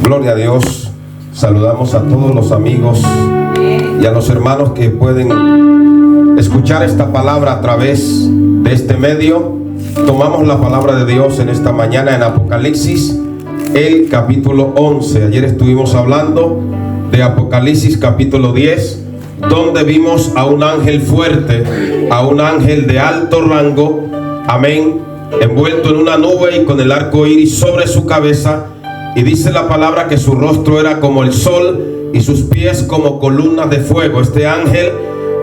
Gloria a Dios. Saludamos a todos los amigos y a los hermanos que pueden escuchar esta palabra a través de este medio. Tomamos la palabra de Dios en esta mañana en Apocalipsis, el capítulo 11. Ayer estuvimos hablando de Apocalipsis capítulo 10, donde vimos a un ángel fuerte, a un ángel de alto rango, amén, envuelto en una nube y con el arco iris sobre su cabeza. Y dice la palabra que su rostro era como el sol y sus pies como columnas de fuego. Este ángel,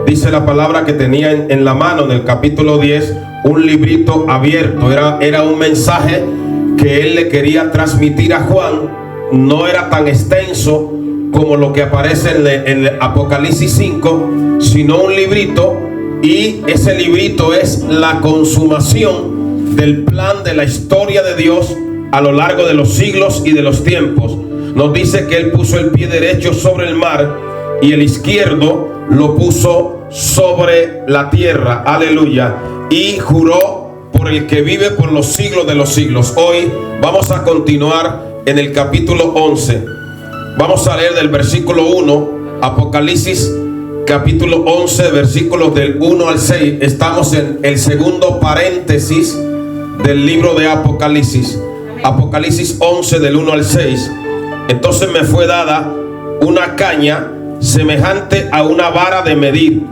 dice la palabra, que tenía en la mano, en el capítulo 10, un librito abierto. Era un mensaje que él le quería transmitir a Juan. No era tan extenso como lo que aparece en el Apocalipsis 5, sino un librito. Y ese librito es la consumación del plan de la historia de Dios a lo largo de los siglos y de los tiempos. Nos dice que él puso el pie derecho sobre el mar y el izquierdo lo puso sobre la tierra. Aleluya. Y juró por el que vive por los siglos de los siglos. Hoy vamos a continuar en el capítulo 11. Vamos a leer del versículo 1, Apocalipsis capítulo 11, versículos del 1 al 6. Estamos en el segundo paréntesis del libro de Apocalipsis. Apocalipsis 11 del 1 al 6. Entonces me fue dada una caña semejante a una vara de medir,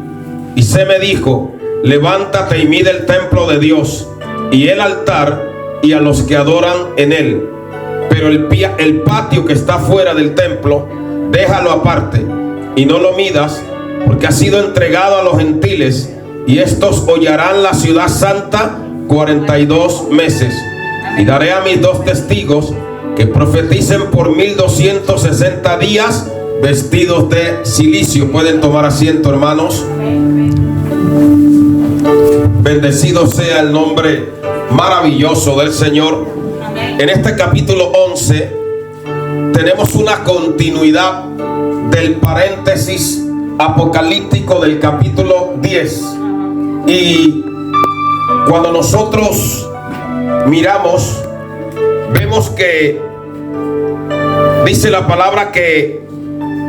y se me dijo: levántate y mide el templo de Dios y el altar y a los que adoran en él. Pero el patio que está fuera del templo, déjalo aparte y no lo midas, porque ha sido entregado a los gentiles, y estos hollarán la ciudad santa 42 meses. Y daré a mis 2 testigos que profeticen por 1260 días vestidos de cilicio. Pueden tomar asiento, hermanos. Bendecido sea el nombre maravilloso del Señor. En este capítulo 11 tenemos una continuidad del paréntesis apocalíptico del capítulo 10. Y cuando nosotros miramos, vemos que dice la palabra que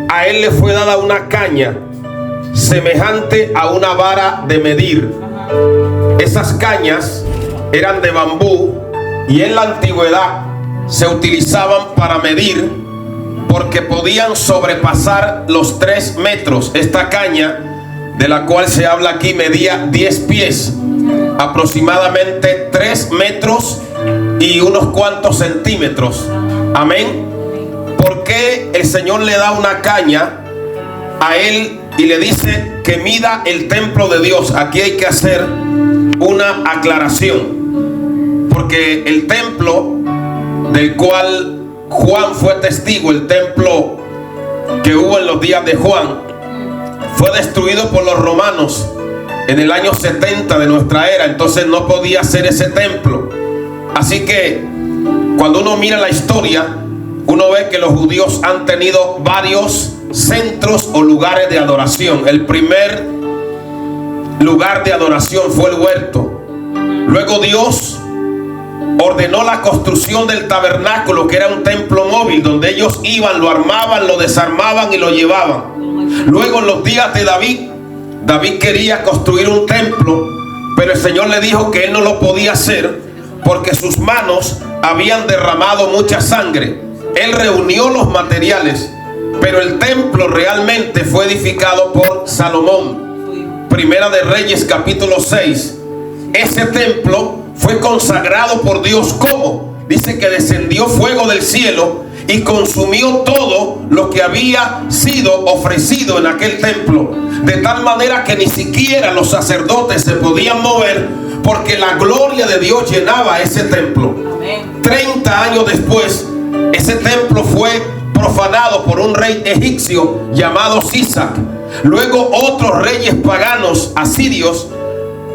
a él le fue dada una caña semejante a una vara de medir. Esas cañas eran de bambú y en la antigüedad se utilizaban para medir, porque podían sobrepasar los 3 metros. Esta caña de la cual se habla aquí medía 10 pies, aproximadamente 3 metros y unos cuantos centímetros. Amén. ¿Por qué el Señor le da una caña a él y le dice que mida el templo de Dios? Aquí hay que hacer una aclaración, porque el templo del cual Juan fue testigo, el templo que hubo en los días de Juan, fue destruido por los romanos en el año 70 de nuestra era. Entonces no podía ser ese templo. Así que cuando uno mira la historia, uno ve que los judíos han tenido varios centros o lugares de adoración. El primer lugar de adoración fue el huerto. Luego Dios ordenó la construcción del tabernáculo, que era un templo móvil donde ellos iban, lo armaban, lo desarmaban y lo llevaban. Luego, en los días de David quería construir un templo, pero el Señor le dijo que él no lo podía hacer porque sus manos habían derramado mucha sangre. Él reunió los materiales, pero el templo realmente fue edificado por Salomón. Primera de Reyes capítulo 6. Ese templo fue consagrado por Dios. ¿Cómo? Dice que descendió fuego del cielo y consumió todo lo que había sido ofrecido en aquel templo, de tal manera que ni siquiera los sacerdotes se podían mover, porque la gloria de Dios llenaba ese templo. 30 años después, ese templo fue profanado por un rey egipcio llamado Sisac. Luego otros reyes paganos asirios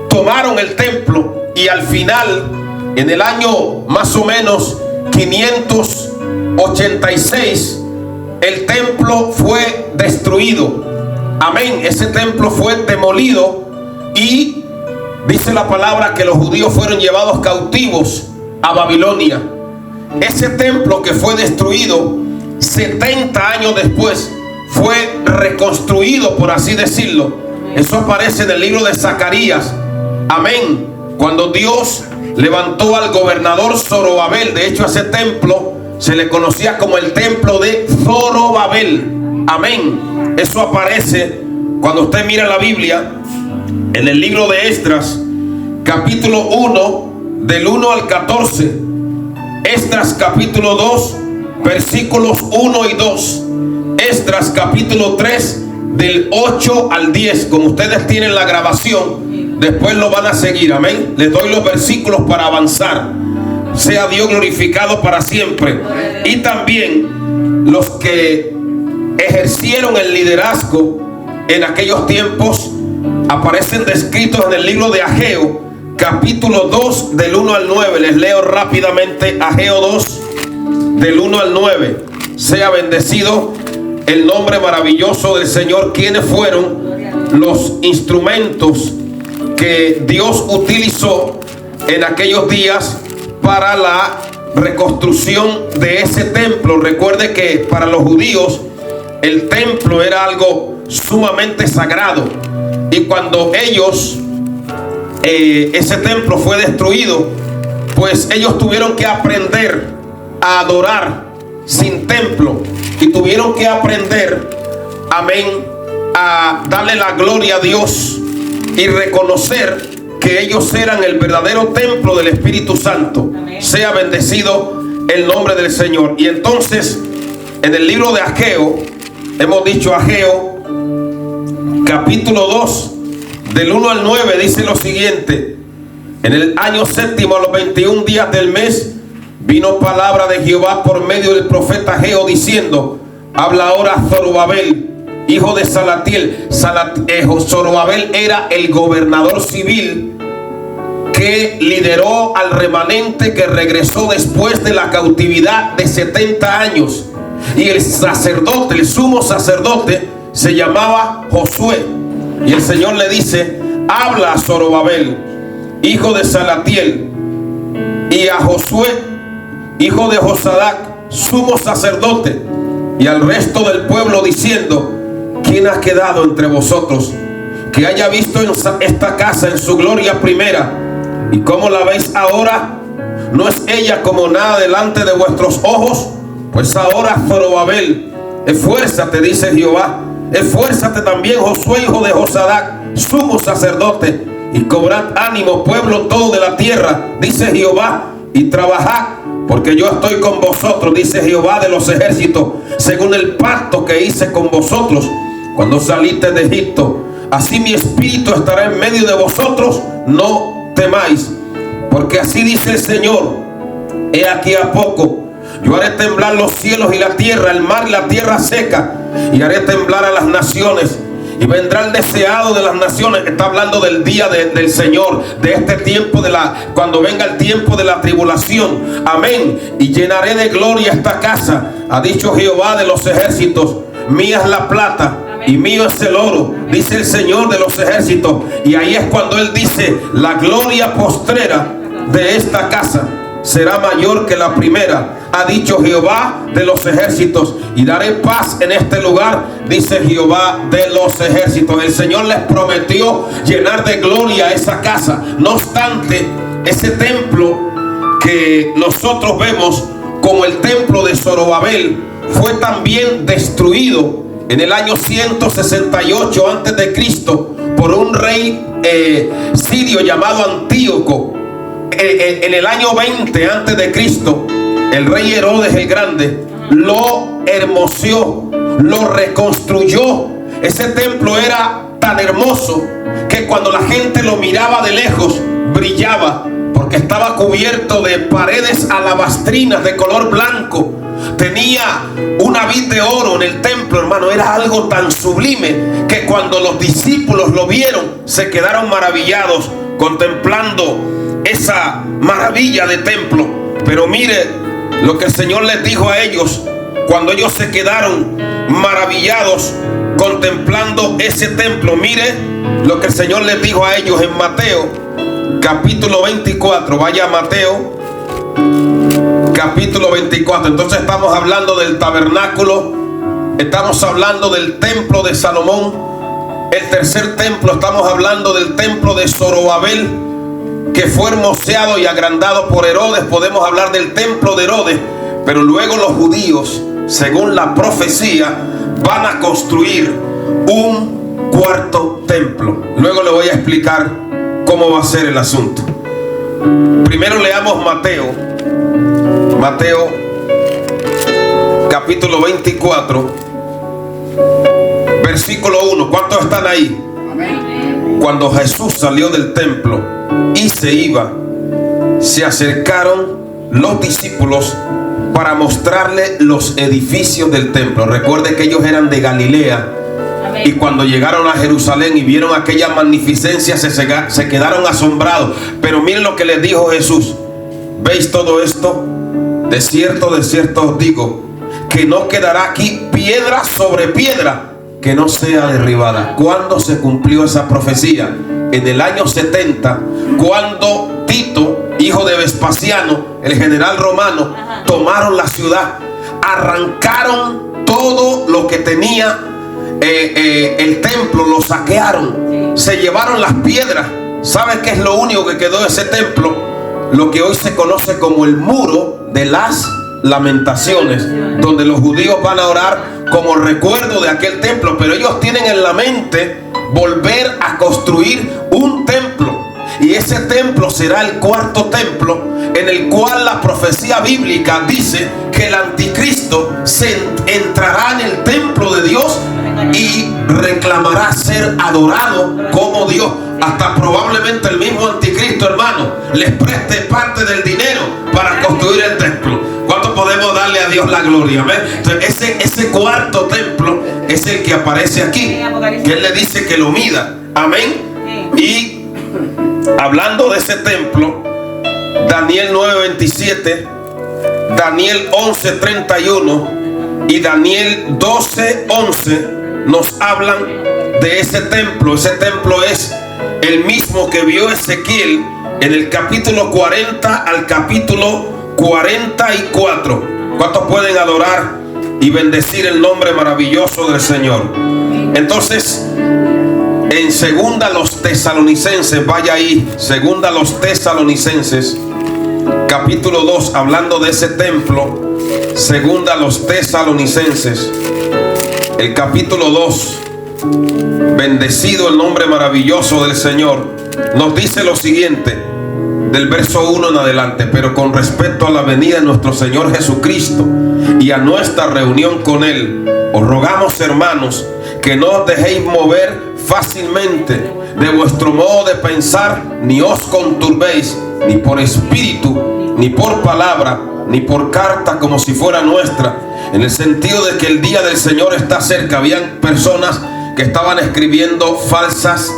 tomaron el templo, y al final, en el año más o menos 586, el templo fue destruido. Amén. Ese templo fue demolido, y dice la palabra que los judíos fueron llevados cautivos a Babilonia. Ese templo que fue destruido 70 años después fue reconstruido, por así decirlo. Eso aparece en el libro de Zacarías. Amén. Cuando Dios levantó al gobernador Zorobabel, de hecho ese templo se le conocía como el templo de Zorobabel. Amén. Eso aparece cuando usted mira la Biblia en el libro de Esdras, capítulo 1, del 1 al 14. Esdras capítulo 2, versículos 1 y 2. Esdras capítulo 3, del 8 al 10. Como ustedes tienen la grabación, después lo van a seguir. Amén. Les doy los versículos para avanzar. Sea Dios glorificado para siempre. Y también los que ejercieron el liderazgo en aquellos tiempos aparecen descritos en el libro de Ageo, capítulo 2, del 1 al 9. Les leo rápidamente Ageo 2, del 1 al 9. Sea bendecido el nombre maravilloso del Señor. ¿Quiénes fueron los instrumentos que Dios utilizó en aquellos días para la reconstrucción de ese templo? Recuerde que para los judíos el templo era algo sumamente sagrado, y cuando ellos ese templo fue destruido, pues ellos tuvieron que aprender a adorar sin templo, y tuvieron que aprender, amén, a darle la gloria a Dios y reconocer que ellos eran el verdadero templo del Espíritu Santo. Amén. Sea bendecido el nombre del Señor. Y entonces en el libro de Ageo, hemos dicho Ageo capítulo 2, del 1 al 9, dice lo siguiente: en el año séptimo, a los 21 días del mes, vino palabra de Jehová por medio del profeta Ageo, diciendo: habla ahora Zorobabel, hijo de Salatiel. Zorobabel era el gobernador civil que lideró al remanente que regresó después de la cautividad de 70 años. Y el sacerdote, el sumo sacerdote, se llamaba Josué. Y el Señor le dice: habla a Zorobabel, hijo de Salatiel, y a Josué, hijo de Josadac, sumo sacerdote, y al resto del pueblo, diciendo: ¿quién ha quedado entre vosotros que haya visto esta casa en su gloria primera? ¿Y cómo la veis ahora? ¿No es ella como nada delante de vuestros ojos? Pues ahora, Zorobabel, esfuérzate, dice Jehová. Esfuérzate también, Josué, hijo de Josadac, sumo sacerdote, y cobrad ánimo, pueblo todo de la tierra, dice Jehová, y trabajad, porque yo estoy con vosotros, dice Jehová de los ejércitos, según el pacto que hice con vosotros cuando saliste de Egipto. Así mi espíritu estará en medio de vosotros, no temáis, porque así dice el Señor: he aquí a poco yo haré temblar los cielos y la tierra, el mar y la tierra seca, y haré temblar a las naciones, y vendrá el deseado de las naciones. Está hablando del día del Señor, de este tiempo cuando venga el tiempo de la tribulación. Amén. Y llenaré de gloria esta casa, ha dicho Jehová de los ejércitos. Mía es la plata y mío es el oro, dice el Señor de los ejércitos. Y ahí es cuando Él dice: la gloria postrera de esta casa será mayor que la primera, ha dicho Jehová de los ejércitos, y daré paz en este lugar, dice Jehová de los ejércitos. El Señor les prometió llenar de gloria esa casa. No obstante, ese templo que nosotros vemos como el templo de Zorobabel fue también destruido en el año 168 antes de Cristo por un rey sirio llamado Antíoco. En el año 20 antes de Cristo, el rey Herodes el Grande lo hermoseó, lo reconstruyó. Ese templo era tan hermoso que cuando la gente lo miraba de lejos, brillaba, porque estaba cubierto de paredes alabastrinas de color blanco. Tenía una vid de oro en el templo, hermano. Era algo tan sublime que cuando los discípulos lo vieron, se quedaron maravillados contemplando esa maravilla de templo. Pero mire lo que el Señor les dijo a ellos cuando ellos se quedaron maravillados contemplando ese templo. Mire lo que el Señor les dijo a ellos en Mateo capítulo 24. Vaya a Mateo capítulo 24. Entonces estamos hablando del tabernáculo, estamos hablando del templo de Salomón, el tercer templo, estamos hablando del templo de Zorobabel, que fue hermoseado y agrandado por Herodes. Podemos hablar del templo de Herodes, pero luego los judíos, según la profecía, van a construir un cuarto templo. Luego le voy a explicar cómo va a ser el asunto. Primero leamos Mateo capítulo 24, versículo 1. ¿Cuántos están ahí? Amén. Cuando Jesús salió del templo y se iba, se acercaron los discípulos para mostrarle los edificios del templo. Recuerde que ellos eran de Galilea. Y cuando llegaron a Jerusalén y vieron aquella magnificencia, se quedaron asombrados. Pero miren lo que les dijo Jesús: ¿veis todo esto? De cierto os digo, que no quedará aquí piedra sobre piedra que no sea derribada. ¿Cuándo se cumplió esa profecía? En el año 70, cuando Tito, hijo de Vespasiano, el general romano, tomaron la ciudad, arrancaron todo lo que tenía el templo, lo saquearon, se llevaron las piedras. ¿Sabes qué es lo único que quedó de ese templo? Lo que hoy se conoce como el muro de las lamentaciones, donde los judíos van a orar como recuerdo de aquel templo. Pero ellos tienen en la mente volver a construir un templo, y ese templo será el cuarto templo, en el cual la profecía bíblica dice que el anticristo entrará en el templo de Dios y reclamará ser adorado como Dios. Hasta probablemente el mismo anticristo, hermano, les preste parte del dinero para construir el templo. ¿Cuánto podemos darle a Dios la gloria? ¿Amén? Entonces, ese cuarto templo es el que aparece aquí, que Él le dice que lo mida. Amén. Y hablando de ese templo, Daniel 9:27, Daniel 11:31 y Daniel 12:11 nos hablan de ese templo. Ese templo es el mismo que vio Ezequiel en el capítulo 40 al capítulo 44. ¿Cuántos pueden adorar y bendecir el nombre maravilloso del Señor? Entonces, en segunda los Tesalonicenses, vaya ahí, segunda los Tesalonicenses, capítulo 2, hablando de ese templo. Segunda los Tesalonicenses, el capítulo 2, bendecido el nombre maravilloso del Señor, nos dice lo siguiente, del verso 1 en adelante: pero con respecto a la venida de nuestro Señor Jesucristo y a nuestra reunión con Él, os rogamos, hermanos, que no os dejéis mover fácilmente de vuestro modo de pensar, ni os conturbéis, ni por espíritu, ni por palabra, ni por carta como si fuera nuestra, en el sentido de que el día del Señor está cerca. Habían personas que estaban escribiendo falsas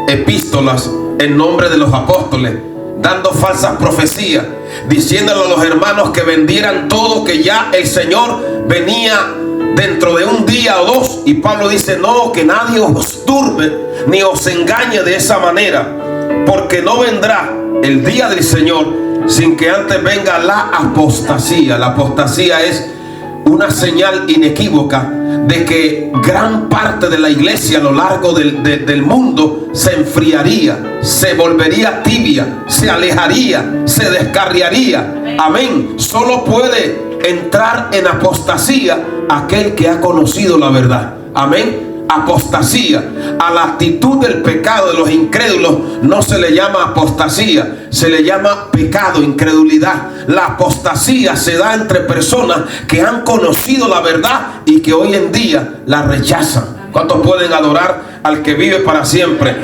epístolas en nombre de los apóstoles, dando falsas profecías, diciéndole a los hermanos que vendieran todo, que ya el Señor venía dentro de un día o dos. Y Pablo dice: no, que nadie os turbe ni os engañe de esa manera, porque no vendrá el día del Señor sin que antes venga la apostasía. La apostasía es una señal inequívoca de que gran parte de la iglesia a lo largo del mundo se enfriaría, se volvería tibia, se alejaría, se descarriaría. Amén. Solo puede entrar en apostasía aquel que ha conocido la verdad. Amén. Apostasía a la actitud del pecado de los incrédulos no se le llama apostasía, se le llama pecado, incredulidad. La apostasía se da entre personas que han conocido la verdad y que hoy en día la rechazan. ¿Cuántos pueden adorar al que vive para siempre?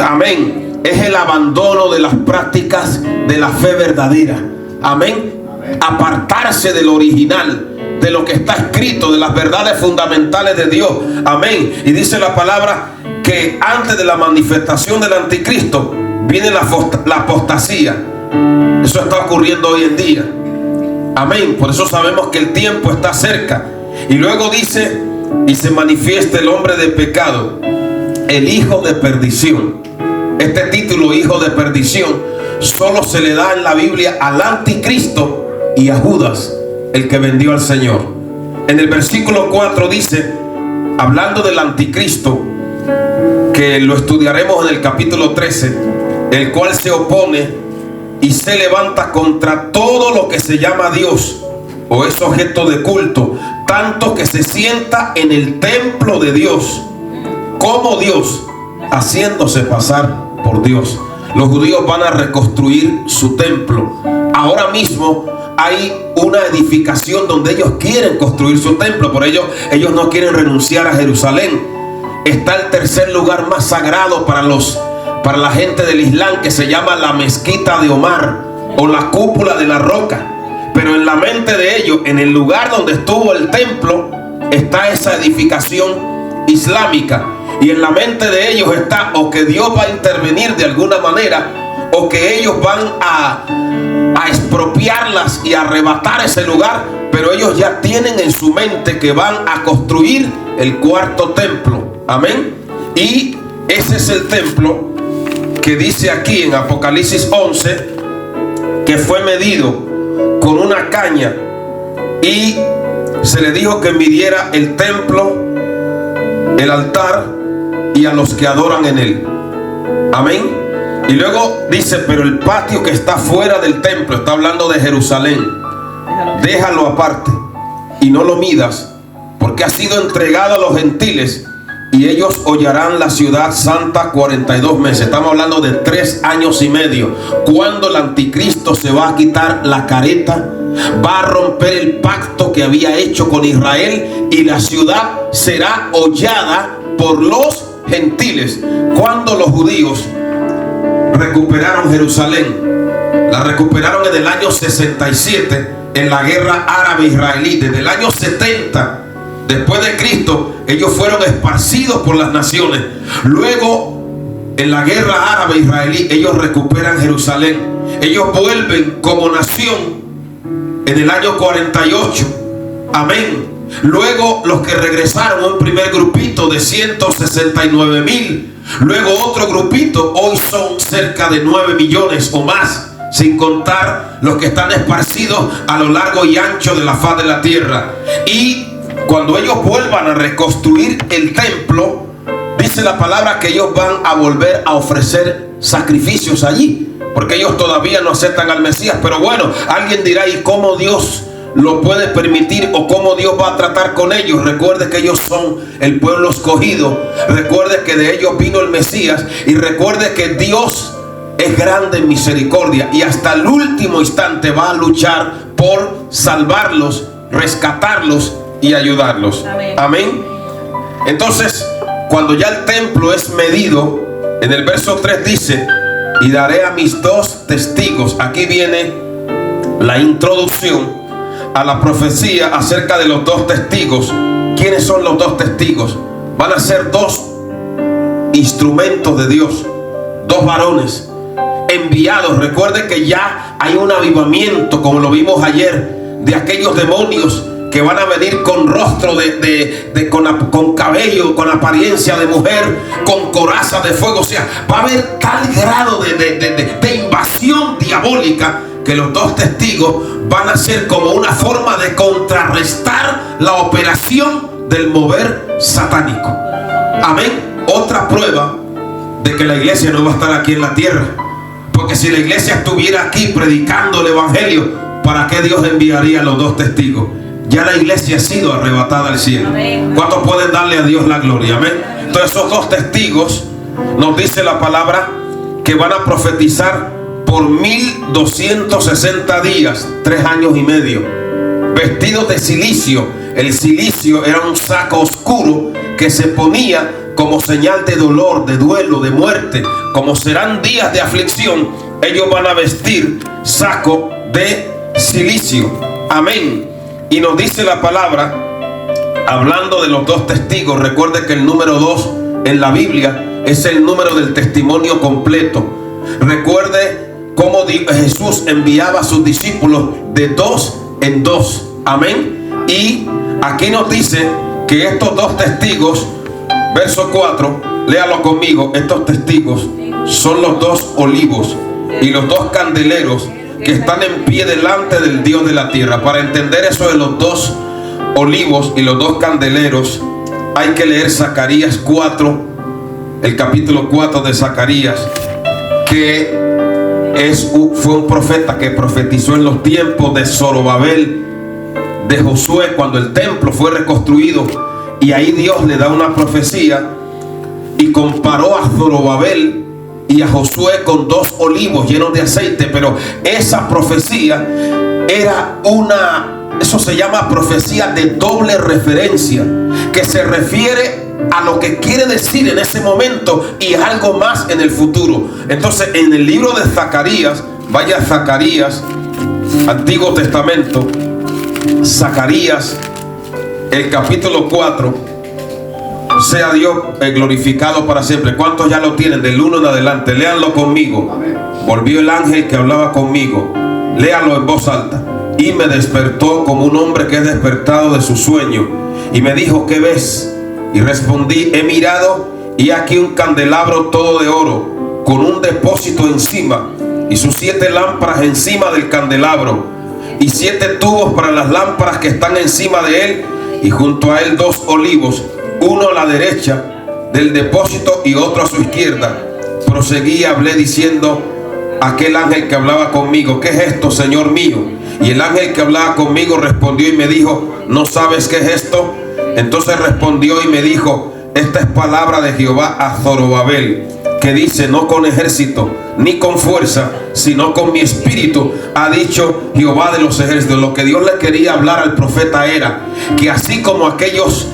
Amén. Es el abandono de las prácticas de la fe verdadera. Amén. Apartarse del original, de lo que está escrito, de las verdades fundamentales de Dios. Amén. Y dice la palabra que antes de la manifestación del anticristo viene la apostasía. Eso está ocurriendo hoy en día. Amén. Por eso sabemos que el tiempo está cerca. Y luego dice: y se manifiesta el hombre de pecado, el hijo de perdición. Este título, hijo de perdición, solo se le da en la Biblia al anticristo y a Judas, el que vendió al Señor. En el versículo 4 dice, hablando del anticristo, que lo estudiaremos en el capítulo 13, el cual se opone y se levanta contra todo lo que se llama Dios o es objeto de culto, tanto que se sienta en el templo de Dios como Dios, haciéndose pasar por Dios. Los judíos van a reconstruir su templo. Ahora mismo hay una edificación donde ellos quieren construir su templo, por ello ellos no quieren renunciar a Jerusalén. Está el tercer lugar más sagrado para la gente del Islam, que se llama la mezquita de Omar o la cúpula de la roca. Pero en la mente de ellos, en el lugar donde estuvo el templo, está esa edificación islámica. Y en la mente de ellos está o que Dios va a intervenir de alguna manera, o que ellos van a expropiarlas y arrebatar ese lugar. Pero ellos ya tienen en su mente que van a construir el cuarto templo. Amén. Y ese es el templo que dice aquí en Apocalipsis 11 que fue medido con una caña y se le dijo que midiera el templo, el altar y a los que adoran en él. Amén. Y luego dice, pero el patio que está fuera del templo, está hablando de Jerusalén, déjalo aparte y no lo midas, porque ha sido entregado a los gentiles y ellos hollarán la ciudad santa 42 meses. Estamos hablando de 3 años y medio. Cuando el anticristo se va a quitar la careta, va a romper el pacto que había hecho con Israel y la ciudad será hollada por los gentiles. Cuando los judíos recuperaron Jerusalén, la recuperaron en el año 67 en la guerra árabe-israelí. Desde el año 70 después de Cristo, ellos fueron esparcidos por las naciones. Luego, en la guerra árabe-israelí, ellos recuperan Jerusalén. Ellos vuelven como nación en el año 48. Amén. Luego, los que regresaron, un primer grupito de 169,000. Luego otro grupito, hoy son cerca de 9 millones o más, sin contar los que están esparcidos a lo largo y ancho de la faz de la tierra. Y cuando ellos vuelvan a reconstruir el templo, dice la palabra que ellos van a volver a ofrecer sacrificios allí, porque ellos todavía no aceptan al Mesías. Pero bueno, alguien dirá, ¿y cómo Dios lo puede permitir o cómo Dios va a tratar con ellos? Recuerde que ellos son el pueblo escogido. Recuerde que de ellos vino el Mesías. Y recuerde que Dios es grande en misericordia y hasta el último instante va a luchar por salvarlos, rescatarlos y ayudarlos. Amén. Amén. Entonces, cuando ya el templo es medido, en el verso 3 dice, y daré a mis 2 testigos. Aquí viene la introducción a la profecía acerca de los 2 testigos. ¿Quiénes son los 2 testigos? Van a ser 2 instrumentos de Dios, 2 varones enviados. Recuerde que ya hay un avivamiento, como lo vimos ayer, de aquellos demonios que van a venir con rostro con cabello, con apariencia de mujer, con coraza de fuego. O sea, va a haber tal grado de invasión diabólica que los 2 testigos van a ser como una forma de contrarrestar la operación del mover satánico. Amén. Otra prueba de que la iglesia no va a estar aquí en la tierra, porque si la iglesia estuviera aquí predicando el evangelio, ¿para qué Dios enviaría a los 2 testigos? Ya la iglesia ha sido arrebatada al cielo. ¿Cuántos pueden darle a Dios la gloria? Amén. Entonces esos 2 testigos, nos dice la palabra, que van a profetizar por 1260 días, 3 años y medio, vestidos de silicio. El silicio era un saco oscuro que se ponía como señal de dolor, de duelo, de muerte. Como serán días de aflicción, ellos van a vestir saco de silicio. Amén. Y nos dice la palabra, hablando de los 2 testigos, recuerde que el número 2 en la Biblia es el número del testimonio completo. Recuerde cómo Jesús enviaba a sus discípulos de 2 en 2. Amén. Y aquí nos dice que estos 2 testigos, verso 4, léalo conmigo, estos testigos son los 2 olivos y los 2 candeleros que están en pie delante del Dios de la tierra. Para entender eso de los dos olivos y los dos candeleros, hay que leer Zacarías 4, el capítulo 4 de Zacarías, que fue un profeta que profetizó en los tiempos de Zorobabel, de Josué, cuando el templo fue reconstruido. Y ahí Dios le da una profecía y comparó a Zorobabel y a Josué con dos olivos llenos de aceite. Pero esa profecía era eso se llama profecía de doble referencia, que se refiere a lo que quiere decir en ese momento y algo más en el futuro. Entonces, en el libro de Zacarías, vaya a Zacarías, Antiguo Testamento, Zacarías, el capítulo 4. Sea Dios glorificado para siempre. ¿Cuántos ya lo tienen? Del 1 en adelante. Léanlo conmigo. Amén. Volvió el ángel que hablaba conmigo. Léalo en voz alta. Y me despertó como un hombre que es despertado de su sueño. Y me dijo: ¿qué ves? Y respondí: he mirado, y aquí un candelabro todo de oro, con un depósito encima, y sus 7 lámparas encima del candelabro, y 7 tubos para las lámparas que están encima de él, y junto a él 2 olivos, uno a la derecha del depósito y otro a su izquierda. Proseguí y hablé diciendo a aquel ángel que hablaba conmigo: ¿qué es esto, Señor mío? Y el ángel que hablaba conmigo respondió y me dijo: ¿no sabes qué es esto? Entonces respondió y me dijo: esta es palabra de Jehová a Zorobabel, que dice: no con ejército ni con fuerza, sino con mi espíritu, ha dicho Jehová de los ejércitos. Lo que Dios le quería hablar al profeta era que así como aquellas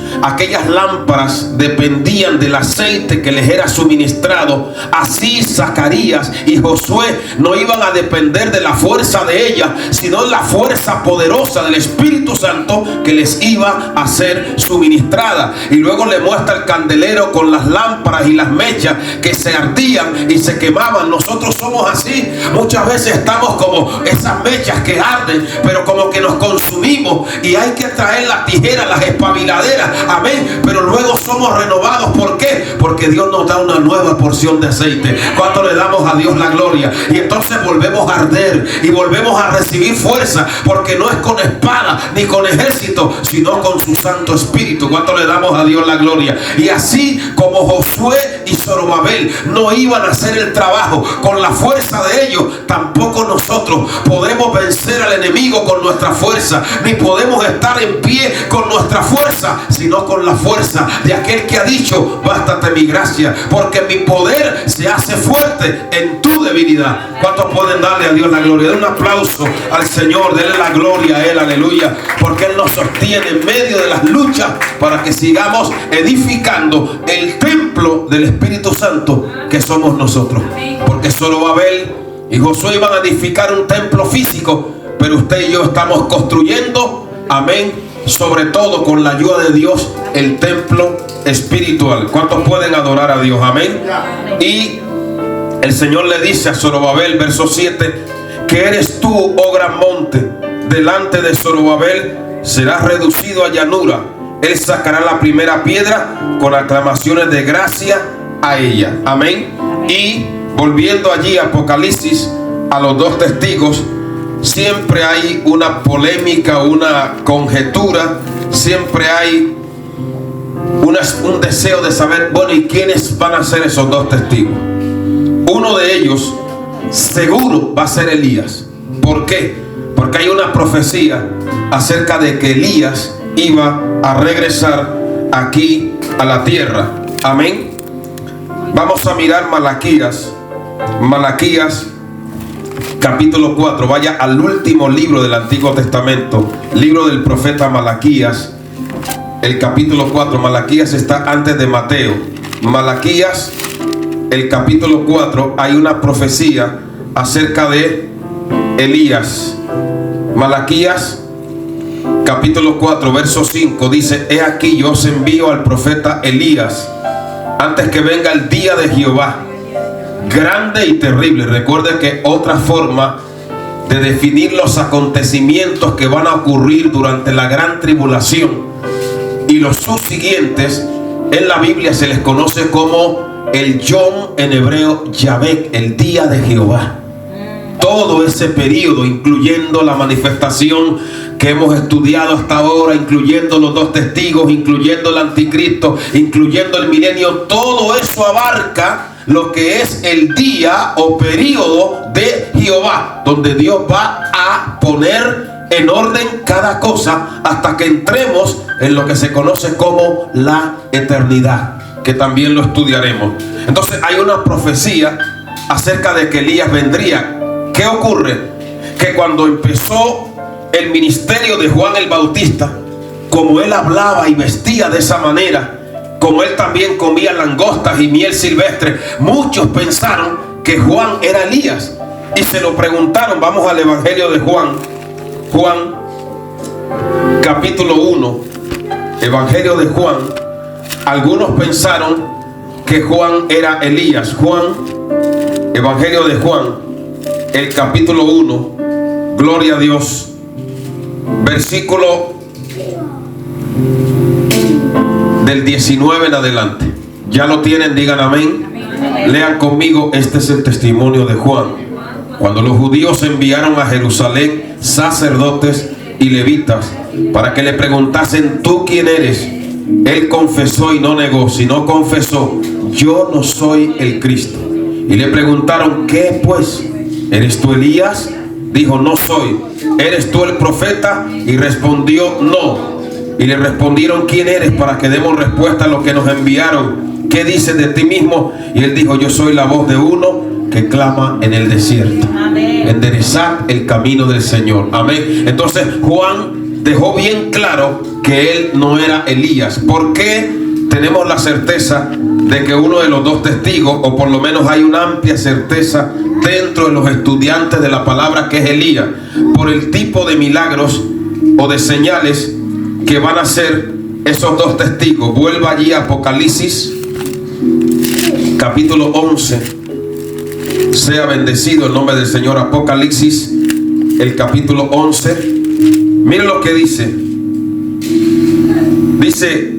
lámparas dependían del aceite que les era suministrado, así Zacarías y Josué no iban a depender de la fuerza de ella, sino de la fuerza poderosa del Espíritu Santo que les iba a ser suministrada. Y luego le muestra el candelero con las lámparas y las mechas que se ardían y se quemaban. Nosotros somos así. Muchas veces estamos como esas mechas que arden, pero como que nos consumimos y hay que traer la tijera, las espabiladeras. Amén. Pero luego somos renovados. ¿Por qué? Porque Dios nos da una nueva porción de aceite. ¿Cuánto le damos a Dios la gloria? Y entonces volvemos a arder y volvemos a recibir fuerza, porque no es con espada ni con ejército, sino con su Santo Espíritu. ¿Cuánto le damos a Dios la gloria? Y así como Josué y Zorobabel no iban a hacer el trabajo con la fuerza de ellos, tampoco nosotros podemos vencer al enemigo con nuestra fuerza, ni podemos estar en pie con nuestra fuerza, sino con la fuerza de aquel que ha dicho: bástate mi gracia, porque mi poder se hace fuerte en tu debilidad. ¿Cuántos pueden darle a Dios la gloria? Den un aplauso al Señor, denle la gloria a Él, aleluya, porque Él nos sostiene en medio de las luchas para que sigamos edificando el templo del Espíritu Santo que somos nosotros. Porque Zorobabel y Josué iban a edificar un templo físico, pero usted y yo estamos construyendo, amén, sobre todo con la ayuda de Dios, el templo espiritual. ¿Cuántos pueden adorar a Dios? Amén. Y el Señor le dice a Zorobabel, verso 7, que eres tú, oh gran monte, delante de Zorobabel serás reducido a llanura. Él sacará la primera piedra con aclamaciones de gracia a ella. Amén. Y volviendo allí a Apocalipsis, a los 2 testigos, siempre hay una polémica, una conjetura, siempre hay un deseo de saber, bueno, ¿y quiénes van a ser esos 2 testigos? Uno de ellos seguro va a ser Elías. ¿Por qué? Porque hay una profecía acerca de que Elías iba a regresar aquí a la tierra. Amén. Vamos a mirar Malaquías capítulo 4. Vaya al último libro del Antiguo Testamento, libro del profeta Malaquías, el capítulo 4. Malaquías está antes de Mateo. Malaquías, el capítulo 4, hay una profecía acerca de Elías. Malaquías capítulo 4, verso 5 dice: he aquí yo os envío al profeta Elías antes que venga el día de Jehová, grande y terrible. Recuerde que otra forma de definir los acontecimientos que van a ocurrir durante la gran tribulación y los subsiguientes, en la Biblia se les conoce como el Yom, en hebreo Yahvé, el día de Jehová. todo ese periodo, incluyendo la manifestación que hemos estudiado hasta ahora, incluyendo los 2 testigos, incluyendo el anticristo, incluyendo el milenio, todo eso abarca lo que es el día o periodo de Jehová, donde Dios va a poner en orden cada cosa hasta que entremos en lo que se conoce como la eternidad, que también lo estudiaremos. Entonces hay una profecía acerca de que Elías vendría. ¿Qué ocurre? Que cuando empezó el ministerio de Juan el Bautista, como él hablaba y vestía de esa manera, como él también comía langostas y miel silvestre, muchos pensaron que Juan era Elías y se lo preguntaron. Vamos al Evangelio de Juan, capítulo 1, Evangelio de Juan. Algunos pensaron que Juan era Elías. Evangelio de Juan, el capítulo 1, gloria a Dios, versículo del 19 en adelante. Ya lo tienen, digan amén. Lean conmigo. Este es el testimonio de Juan. Cuando los judíos enviaron a Jerusalén sacerdotes y levitas para que le preguntasen: ¿tú quién eres? Él confesó y no negó, sino confesó: yo no soy el Cristo. Y le preguntaron: ¿qué pues? ¿Eres tú Elías? Dijo: no soy. ¿Eres tú el profeta? Y respondió: no. Y le respondieron: ¿quién eres? Para que demos respuesta a lo que nos enviaron. ¿Qué dices de ti mismo? Y él dijo: yo soy la voz de uno que clama en el desierto. Enderezad el camino del Señor. Amén. Entonces Juan dejó bien claro que él no era Elías. ¿Por qué tenemos la certeza de que uno de los 2 testigos, o por lo menos hay una amplia certeza dentro de los estudiantes de la palabra, que es Elías? Por el tipo de milagros o de señales que van a hacer esos 2 testigos. Vuelva allí a Apocalipsis capítulo 11. Sea bendecido el nombre del Señor. Apocalipsis, el capítulo 11. Miren lo que dice. Dice: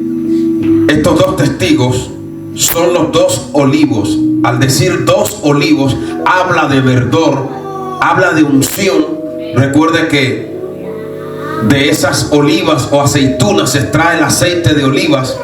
estos 2 testigos son los 2 olivos. Al decir 2 olivos, habla de verdor, habla de unción. Recuerde que de esas olivas o aceitunas se extrae el aceite de olivas.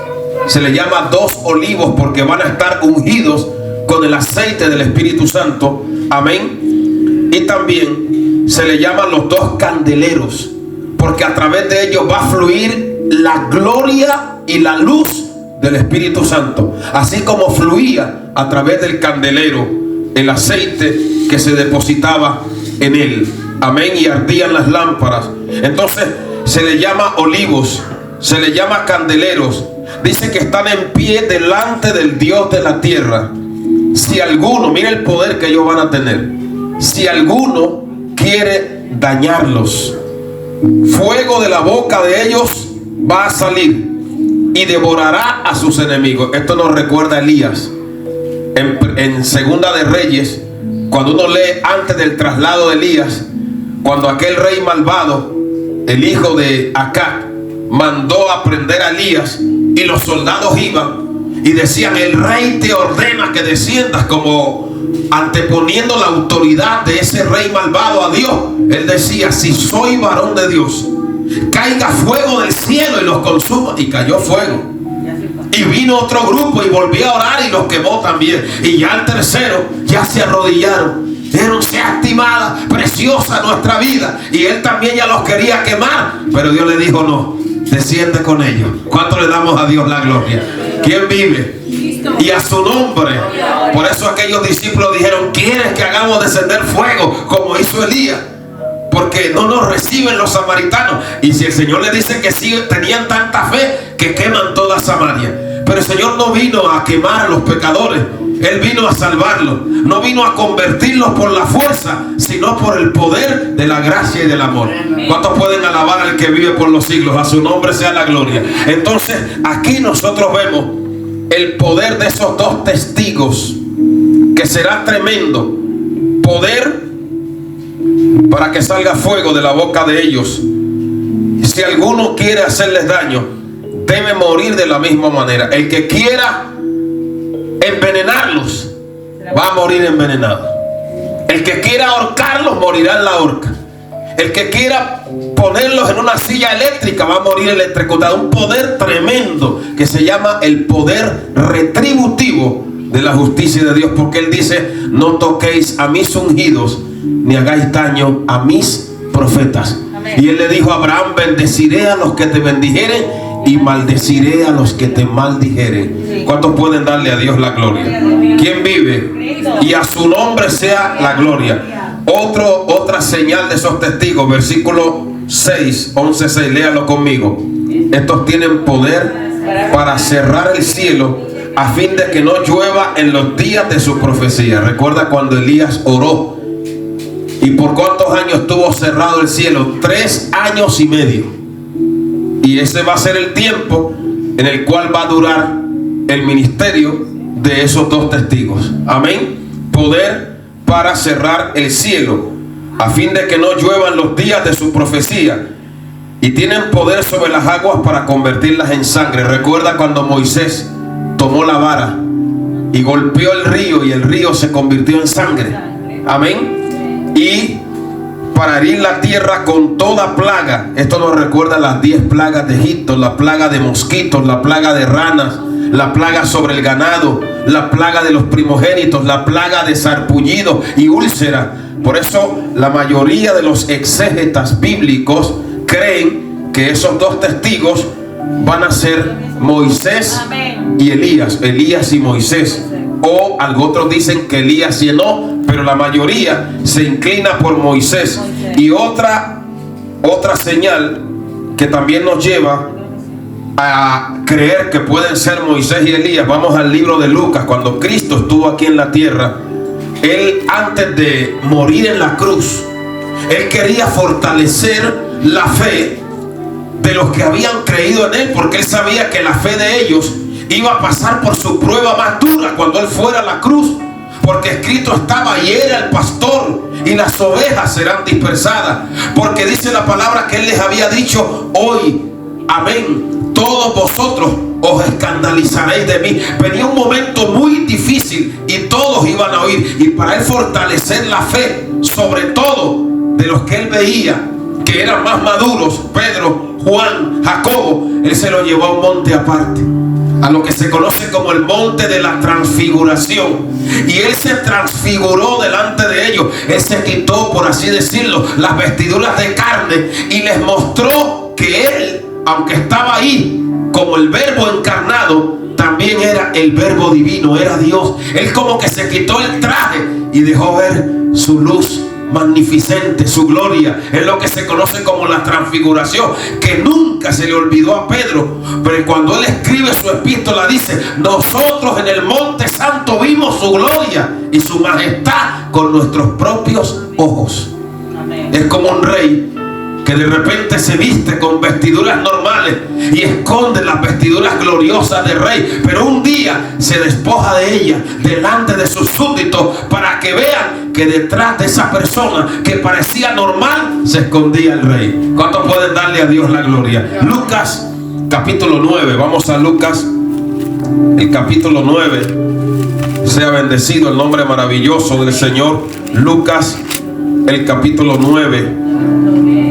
Se le llama 2 olivos porque van a estar ungidos con el aceite del Espíritu Santo. Amén. Y también se le llaman los 2 candeleros porque a través de ellos va a fluir la gloria y la luz del Espíritu Santo, así como fluía a través del candelero el aceite que se depositaba en él. Amén. Y ardían las lámparas. Entonces se le llama olivos, se le llama candeleros. Dice que están en pie delante del Dios de la tierra. Si alguno, mira el poder que ellos van a tener, si alguno quiere dañarlos, fuego de la boca de ellos va a salir y devorará a sus enemigos. Esto nos recuerda a Elías en Segunda de Reyes, cuando uno lee antes del traslado de Elías, cuando aquel rey malvado, el hijo de Acab, mandó a prender a Elías, y los soldados iban y decían: el rey te ordena que desciendas, como anteponiendo la autoridad de ese rey malvado a Dios. Él decía: si soy varón de Dios, caiga fuego del cielo y los consuma. Y cayó fuego. Y vino otro grupo y volvió a orar y los quemó también. Y ya el tercero, ya se arrodillaron. Dijeron: sea estimada, preciosa nuestra vida. Y él también ya los quería quemar. Pero Dios le dijo: no, desciende con ellos. ¿Cuánto le damos a Dios la gloria? ¿Quién vive? Y a su nombre. Por eso aquellos discípulos dijeron: ¿quieres que hagamos descender fuego como hizo Elías? Porque no nos reciben los samaritanos. Y si el Señor le dice que sí, tenían tanta fe que queman toda Samaria. Pero el Señor no vino a quemar a los pecadores, Él vino a salvarlos. No vino a convertirlos por la fuerza, sino por el poder de la gracia y del amor. ¿Cuántos pueden alabar al que vive por los siglos? A su nombre sea la gloria. Entonces aquí nosotros vemos el poder de esos 2 testigos, que será tremendo. Poder para que salga fuego de la boca de ellos. Si alguno quiere hacerles daño, debe morir de la misma manera. El que quiera envenenarlos va a morir envenenado. El que quiera ahorcarlos morirá en la horca. El que quiera ponerlos en una silla eléctrica va a morir electrocutado. Un poder tremendo que se llama el poder retributivo de la justicia de Dios, porque Él dice: no toquéis a mis ungidos, ni hagáis daño a mis profetas. Amén. Y Él le dijo a Abraham: bendeciré a los que te bendijeren y maldeciré a los que te maldijeren. ¿Cuántos pueden darle a Dios la gloria? ¿Quién vive? Y a su nombre sea la gloria. Otra señal de esos testigos, versículo 6, 11:6, léalo conmigo. Estos tienen poder para cerrar el cielo a fin de que no llueva en los días de su profecía. Recuerda cuando Elías oró. ¿Y por cuántos años estuvo cerrado el cielo? 3 años y medio. Y ese va a ser el tiempo en el cual va a durar el ministerio de esos 2 testigos. Amén. Poder para cerrar el cielo a fin de que no lluevan los días de su profecía. Y tienen poder sobre las aguas para convertirlas en sangre. Recuerda cuando Moisés tomó la vara y golpeó el río y el río se convirtió en sangre. Amén. Y para herir la tierra con toda plaga. Esto nos recuerda las 10 plagas de Egipto: la plaga de mosquitos, la plaga de ranas, la plaga sobre el ganado, la plaga de los primogénitos, la plaga de sarpullido y úlcera. Por eso la mayoría de los exégetas bíblicos creen que esos 2 testigos van a ser Moisés y Elías. Elías y Moisés. O otros dicen que Elías y Enoc, pero la mayoría se inclina por Moisés. Y otra señal que también nos lleva a creer que pueden ser Moisés y Elías. Vamos al libro de Lucas. Cuando Cristo estuvo aquí en la tierra, Él, antes de morir en la cruz, Él quería fortalecer la fe de los que habían creído en Él, porque Él sabía que la fe de ellos iba a pasar por su prueba más dura cuando Él fuera a la cruz. Porque escrito estaba: hiera el pastor y las ovejas serán dispersadas. Porque dice la palabra que Él les había dicho: hoy, amén, todos vosotros os escandalizaréis de mí. Venía un momento muy difícil y todos iban a oír. Y para Él fortalecer la fe, sobre todo de los que Él veía que eran más maduros, Pedro, Juan, Jacobo, Él se lo llevó a un monte aparte, a lo que se conoce como el monte de la transfiguración. Y Él se transfiguró delante de ellos. Él se quitó, por así decirlo, las vestiduras de carne y les mostró que Él, aunque estaba ahí como el verbo encarnado, también era el verbo divino, era Dios. Él como que se quitó el traje y dejó ver su luz magnificente, su gloria. Es lo que se conoce como la transfiguración, que nunca se le olvidó a Pedro. Pero cuando él escribe su epístola dice: nosotros en el monte santo vimos su gloria y su majestad con nuestros propios ojos. Amén. Es como un rey que de repente se viste con vestiduras normales y esconde las vestiduras gloriosas del rey, pero un día se despoja de ellas delante de sus súbditos para que vean que detrás de esa persona que parecía normal se escondía el rey. ¿Cuántos pueden darle a Dios la gloria? Lucas capítulo 9. Vamos a Lucas, el capítulo 9. Sea bendecido el nombre maravilloso del Señor. Lucas, el capítulo 9.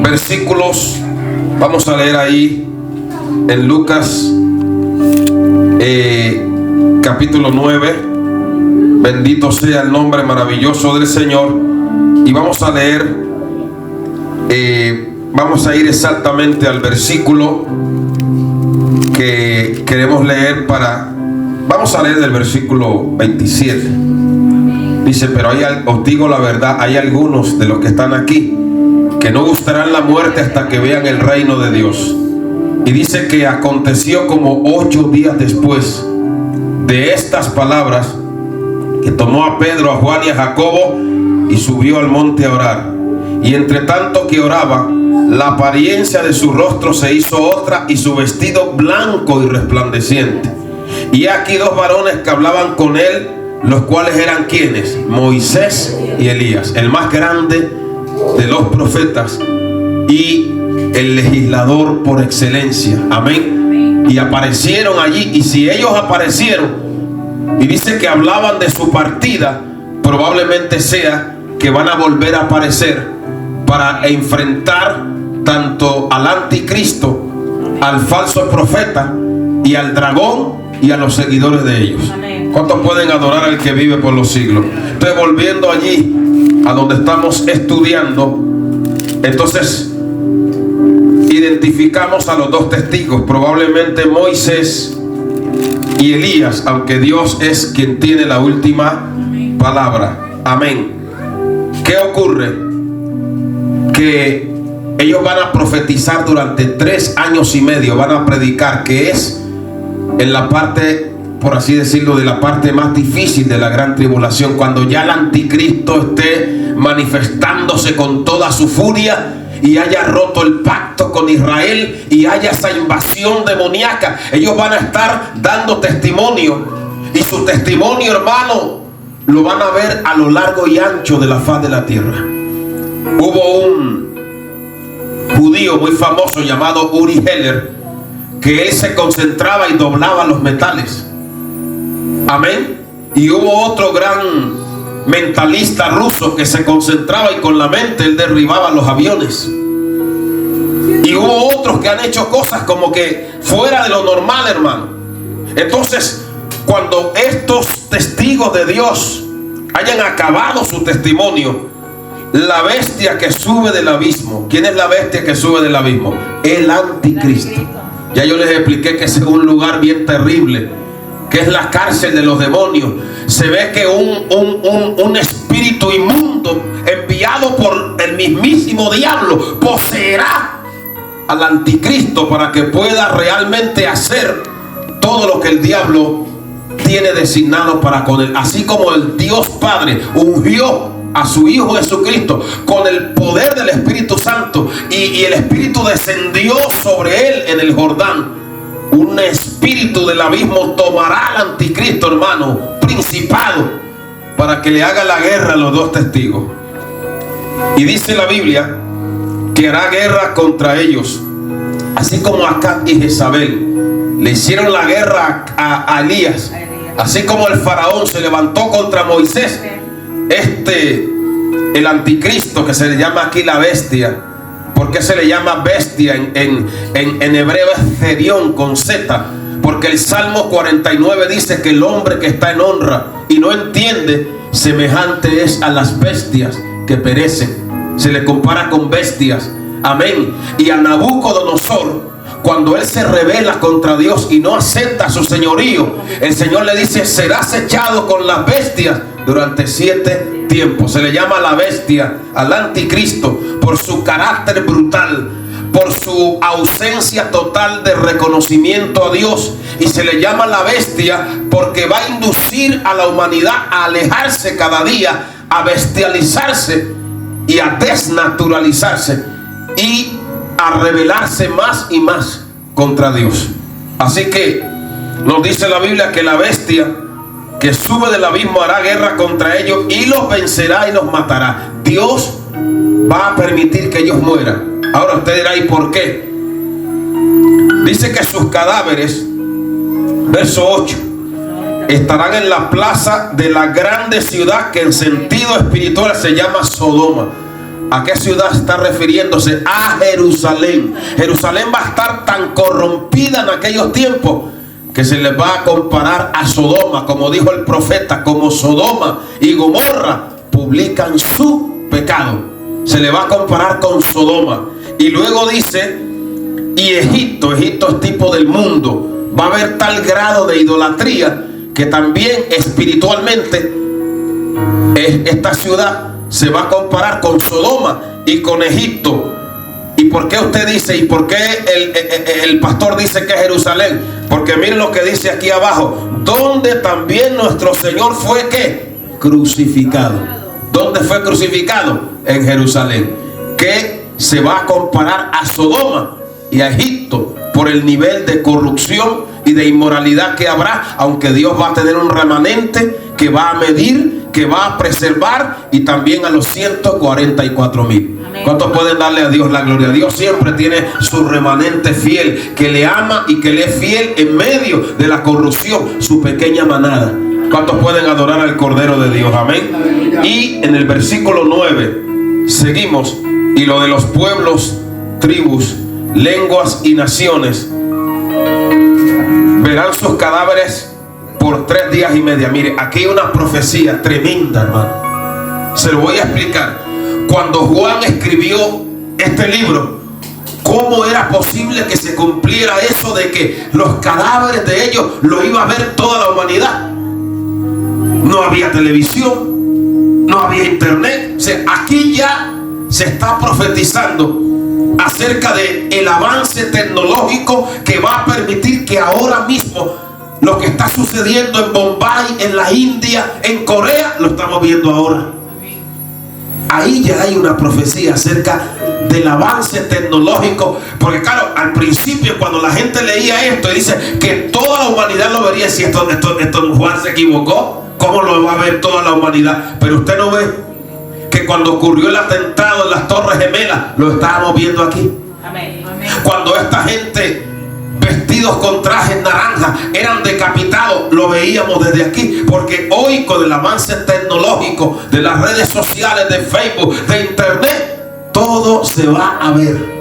Versículos, vamos a leer ahí en Lucas capítulo 9. Bendito sea el nombre maravilloso del Señor. Y vamos a leer, vamos a ir exactamente al versículo que queremos leer vamos a leer del versículo 27. Dice: pero os digo la verdad, hay algunos de los que están aquí que no gustarán la muerte hasta que vean el reino de Dios. Y dice que aconteció como 8 días después de estas palabras, que tomó a Pedro, a Juan y a Jacobo y subió al monte a orar. Y entre tanto que oraba, la apariencia de su rostro se hizo otra y su vestido blanco y resplandeciente. Y aquí 2 varones que hablaban con él, los cuales eran ¿quiénes? Moisés y Elías, el más grande de los profetas y el legislador por excelencia. Amén. Y aparecieron allí. Y si ellos aparecieron y dice que hablaban de su partida, probablemente sea que van a volver a aparecer para enfrentar tanto al anticristo, al falso profeta y al dragón y a los seguidores de ellos. ¿Cuántos pueden adorar al que vive por los siglos? Entonces, volviendo allí a donde estamos estudiando, entonces identificamos a los dos testigos, probablemente Moisés y Elías, aunque Dios es quien tiene la última palabra. Amén. ¿Qué ocurre? Que ellos van a profetizar durante 3 años y medio, van a predicar, que es en la parte, por así decirlo, de la parte más difícil de la gran tribulación, cuando ya el anticristo esté manifestándose con toda su furia y haya roto el pacto con Israel y haya esa invasión demoníaca. Ellos van a estar dando testimonio, y su testimonio, hermano, lo van a ver a lo largo y ancho de la faz de la tierra. Hubo un judío muy famoso llamado Uri Geller, que él se concentraba y doblaba los metales. Amén. Y hubo otro gran mentalista ruso que se concentraba y con la mente él derribaba los aviones. Y hubo otros que han hecho cosas como que fuera de lo normal, hermano. Entonces, cuando estos testigos de Dios hayan acabado su testimonio, la bestia que sube del abismo. ¿Quién es la bestia que sube del abismo? El anticristo. Ya yo les expliqué que es un lugar bien terrible, que es la cárcel de los demonios. Se ve que un espíritu inmundo enviado por el mismísimo diablo poseerá al anticristo para que pueda realmente hacer todo lo que el diablo tiene designado para con él. Así como el Dios Padre ungió a su Hijo Jesucristo con el poder del Espíritu Santo, y el Espíritu descendió sobre él en el Jordán, un espíritu del abismo tomará al anticristo, hermano, principado, para que le haga la guerra a los dos testigos. Y dice la Biblia que hará guerra contra ellos, así como Acab y Jezabel le hicieron la guerra a Elías, así como el faraón se levantó contra Moisés. El anticristo, que se le llama aquí la bestia. ¿Por qué se le llama bestia? En hebreo es Zerión con Z, porque el Salmo 49 dice que el hombre que está en honra y no entiende, semejante es a las bestias que perecen. Se le compara con bestias. Amén. Y a Nabucodonosor, cuando él se rebela contra Dios y no acepta su señorío, el Señor le dice: serás echado con las bestias durante 7 tiempos. Se le llama la bestia al anticristo por su carácter brutal, por su ausencia total de reconocimiento a Dios, y se le llama la bestia porque va a inducir a la humanidad a alejarse cada día, a bestializarse y a desnaturalizarse y a rebelarse más y más contra Dios. Así que nos dice la Biblia que la bestia que sube del abismo hará guerra contra ellos y los vencerá y los matará. Dios va a permitir que ellos mueran. Ahora usted dirá: ¿y por qué? Dice que sus cadáveres, verso 8, estarán en la plaza de la grande ciudad, que en sentido espiritual se llama Sodoma. ¿A qué ciudad está refiriéndose? A Jerusalén. Jerusalén va a estar tan corrompida en aquellos tiempos que se les va a comparar a Sodoma, como dijo el profeta: como Sodoma y Gomorra publican su pecado. Se le va a comparar con Sodoma. Y luego dice: y Egipto es tipo del mundo. Va a haber tal grado de idolatría que también espiritualmente esta ciudad se va a comparar con Sodoma y con Egipto. ¿Y por qué usted dice? ¿Y por qué el pastor dice que es Jerusalén? Porque miren lo que dice aquí abajo: donde también nuestro Señor fue ¿qué? Crucificado. ¿Dónde fue crucificado? En Jerusalén. Que se va a comparar a Sodoma y a Egipto por el nivel de corrupción y de inmoralidad que habrá, aunque Dios va a tener un remanente que va a medir, que va a preservar, y también a los 144,000. ¿Cuántos pueden darle a Dios la gloria? Dios siempre tiene su remanente fiel, que le ama y que le es fiel en medio de la corrupción, su pequeña manada. ¿Cuántos pueden adorar al Cordero de Dios? Amén. Y en el versículo 9 seguimos. Y lo de los pueblos, tribus, lenguas y naciones verán sus cadáveres por 3 días y medio. Mire, aquí hay una profecía tremenda, hermano. Se lo voy a explicar. Cuando Juan escribió este libro, ¿cómo era posible que se cumpliera eso de que los cadáveres de ellos lo iba a ver toda la humanidad? No había televisión, no había internet. O sea, aquí ya se está profetizando acerca de el avance tecnológico que va a permitir que ahora mismo lo que está sucediendo en Bombay, en la India, en Corea, lo estamos viendo ahora. Ahí ya hay una profecía acerca del avance tecnológico, porque claro, al principio cuando la gente leía esto y dice que toda la humanidad lo vería, si esto Juan se equivocó, ¿cómo lo va a ver toda la humanidad? Pero usted no ve que cuando ocurrió el atentado en las Torres Gemelas, lo estábamos viendo aquí. Amén. Cuando esta gente vestidos con trajes naranjas eran decapitados, lo veíamos desde aquí. Porque hoy, con el avance tecnológico de las redes sociales, de Facebook, de internet, todo se va a ver.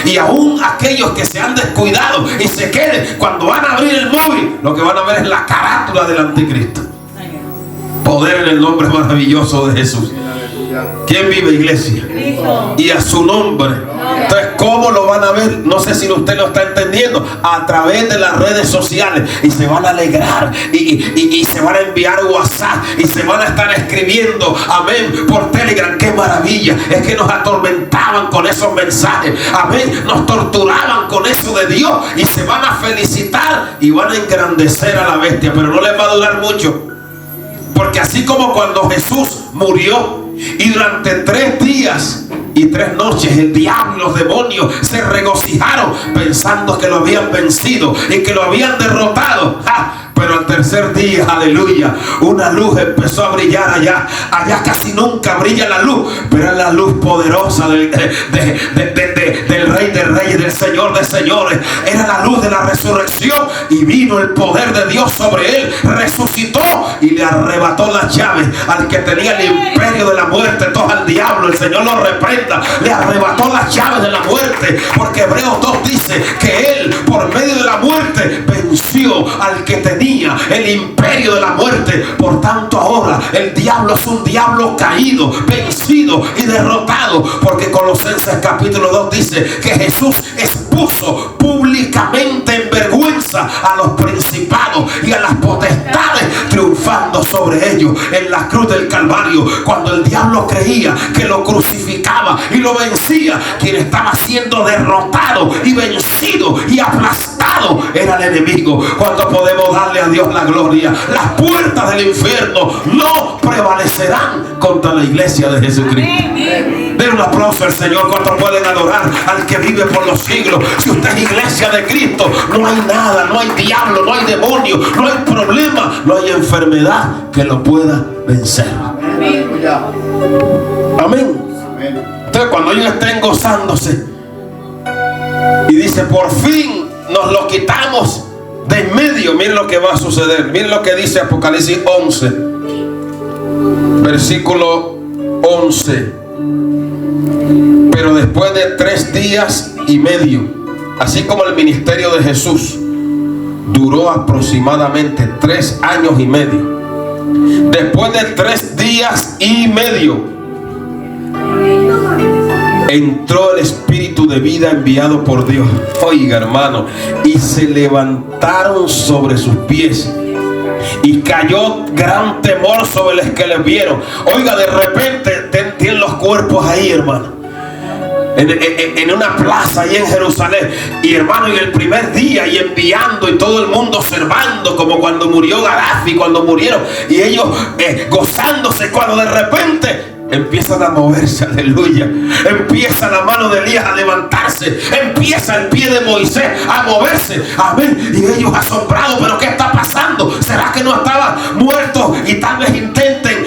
Y aún aquellos que se han descuidado y se queden, cuando van a abrir el móvil, lo que van a ver es la carátula del anticristo. Poder en el nombre maravilloso de Jesús. ¿Quién vive, iglesia? Y a su nombre. Entonces, ¿cómo lo van a ver? No sé si usted lo está entendiendo. A través de las redes sociales. Y se van a alegrar. Y se van a enviar WhatsApp. Y se van a estar escribiendo. Amén. Por Telegram. ¡Qué maravilla! Es que nos atormentaban con esos mensajes. Amén. Nos torturaban con eso de Dios. Y se van a felicitar. Y van a engrandecer a la bestia. Pero no les va a durar mucho. Porque así como cuando Jesús murió y durante 3 días y 3 noches el diablo y los demonios se regocijaron pensando que lo habían vencido y que lo habían derrotado. Pero al tercer día, aleluya, una luz empezó a brillar allá. Allá casi nunca brilla la luz, pero era la luz poderosa del Rey de Reyes, del Señor de Señores. Era la luz de la resurrección y vino el poder de Dios sobre él. Resucitó y le arrebató las llaves al que tenía el imperio de la muerte, todo al diablo. El Señor lo reprenda. Le arrebató las llaves de la muerte, porque Hebreos 2 dice que él, por medio de la muerte, venció al que tenía el imperio de la muerte. Por tanto, ahora el diablo es un diablo caído, vencido y derrotado, porque Colosenses capítulo 2 dice que Jesús expuso públicamente en vergüenza a los principados y a las potestades, triunfando sobre ellos en la cruz del Calvario. Cuando el diablo creía que lo crucificaba y lo vencía, quien estaba siendo derrotado y vencido y aplastado era el enemigo. Cuando podemos darle a Dios la gloria, las puertas del infierno no prevalecerán contra la iglesia de Jesucristo. Den un aplauso al Señor. ¿Cuántos pueden adorar al que vive por los siglos? Si usted es iglesia de Cristo, no hay nada, no hay diablo, no hay demonio, no hay problema, no hay enfermedad que lo pueda vencer. Amén. Entonces, cuando ellos estén gozándose y dice, por fin nos lo quitamos de en medio, miren lo que va a suceder. Miren lo que dice Apocalipsis 11, versículo 11. Pero después de 3 días y medio, así como el ministerio de Jesús duró aproximadamente 3 años y medio, después de 3 días y medio entró el espíritu de vida enviado por Dios. Oiga, hermano, y se levantaron sobre sus pies y cayó gran temor sobre los que les vieron. Oiga, de repente tienen los cuerpos ahí, hermano, en una plaza ahí en Jerusalén. Y hermano, en el primer día, y enviando, y todo el mundo observando, como cuando murió Gaddafi, cuando murieron, y ellos gozándose, cuando de repente empiezan a moverse, aleluya. Empieza la mano de Elías a levantarse, empieza el pie de Moisés a moverse, amén. Y ellos asombrados, pero ¿qué está pasando? ¿Será que no estaba muerto? Y tal vez intenten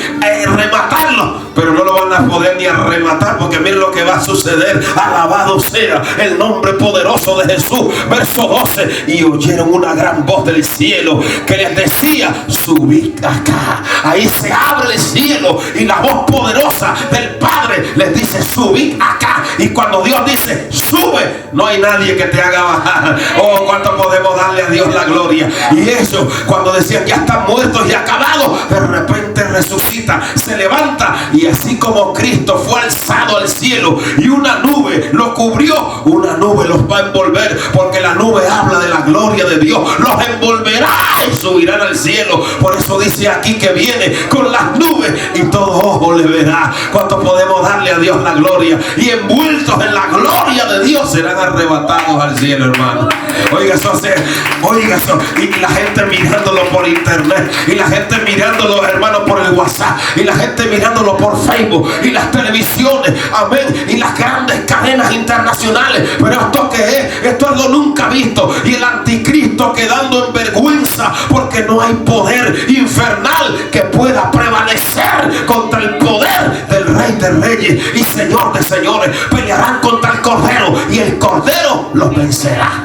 rematarlo, pero no lo van a poder ni a rematar, porque miren lo que va a suceder. Alabado sea el nombre poderoso de Jesús. Verso 12: y oyeron una gran voz del cielo que les decía: subid acá. Ahí se abre el cielo y la voz poderosa del Padre les dice: subid acá. Y cuando Dios dice sube, no hay nadie que te haga bajar. Oh, cuánto podemos darle a Dios la gloria. Y eso, cuando decían ya están muertos y acabados, de repente resucita, se levanta, y así como Cristo fue alzado al cielo y una nube lo cubrió, una nube los va a envolver, porque la nube habla de la gloria de Dios. Los envolverá y subirán al cielo. Por eso dice aquí que viene con las nubes y todo ojo le verá. ¿Cuánto podemos darle a Dios la gloria? Y envueltos en la gloria de Dios serán arrebatados al cielo, hermano. Oiga eso, y la gente mirándolo por internet, y la gente mirándolo, hermano, por el WhatsApp, y la gente mirándolo por Facebook, y las televisiones, amén, y las grandes cadenas internacionales. Pero esto que es, esto es lo nunca visto, y el anticristo quedando en vergüenza, porque no hay poder infernal que pueda prevalecer contra el poder del Rey de Reyes y Señor de Señores. Pelearán contra el Cordero y el Cordero los vencerá.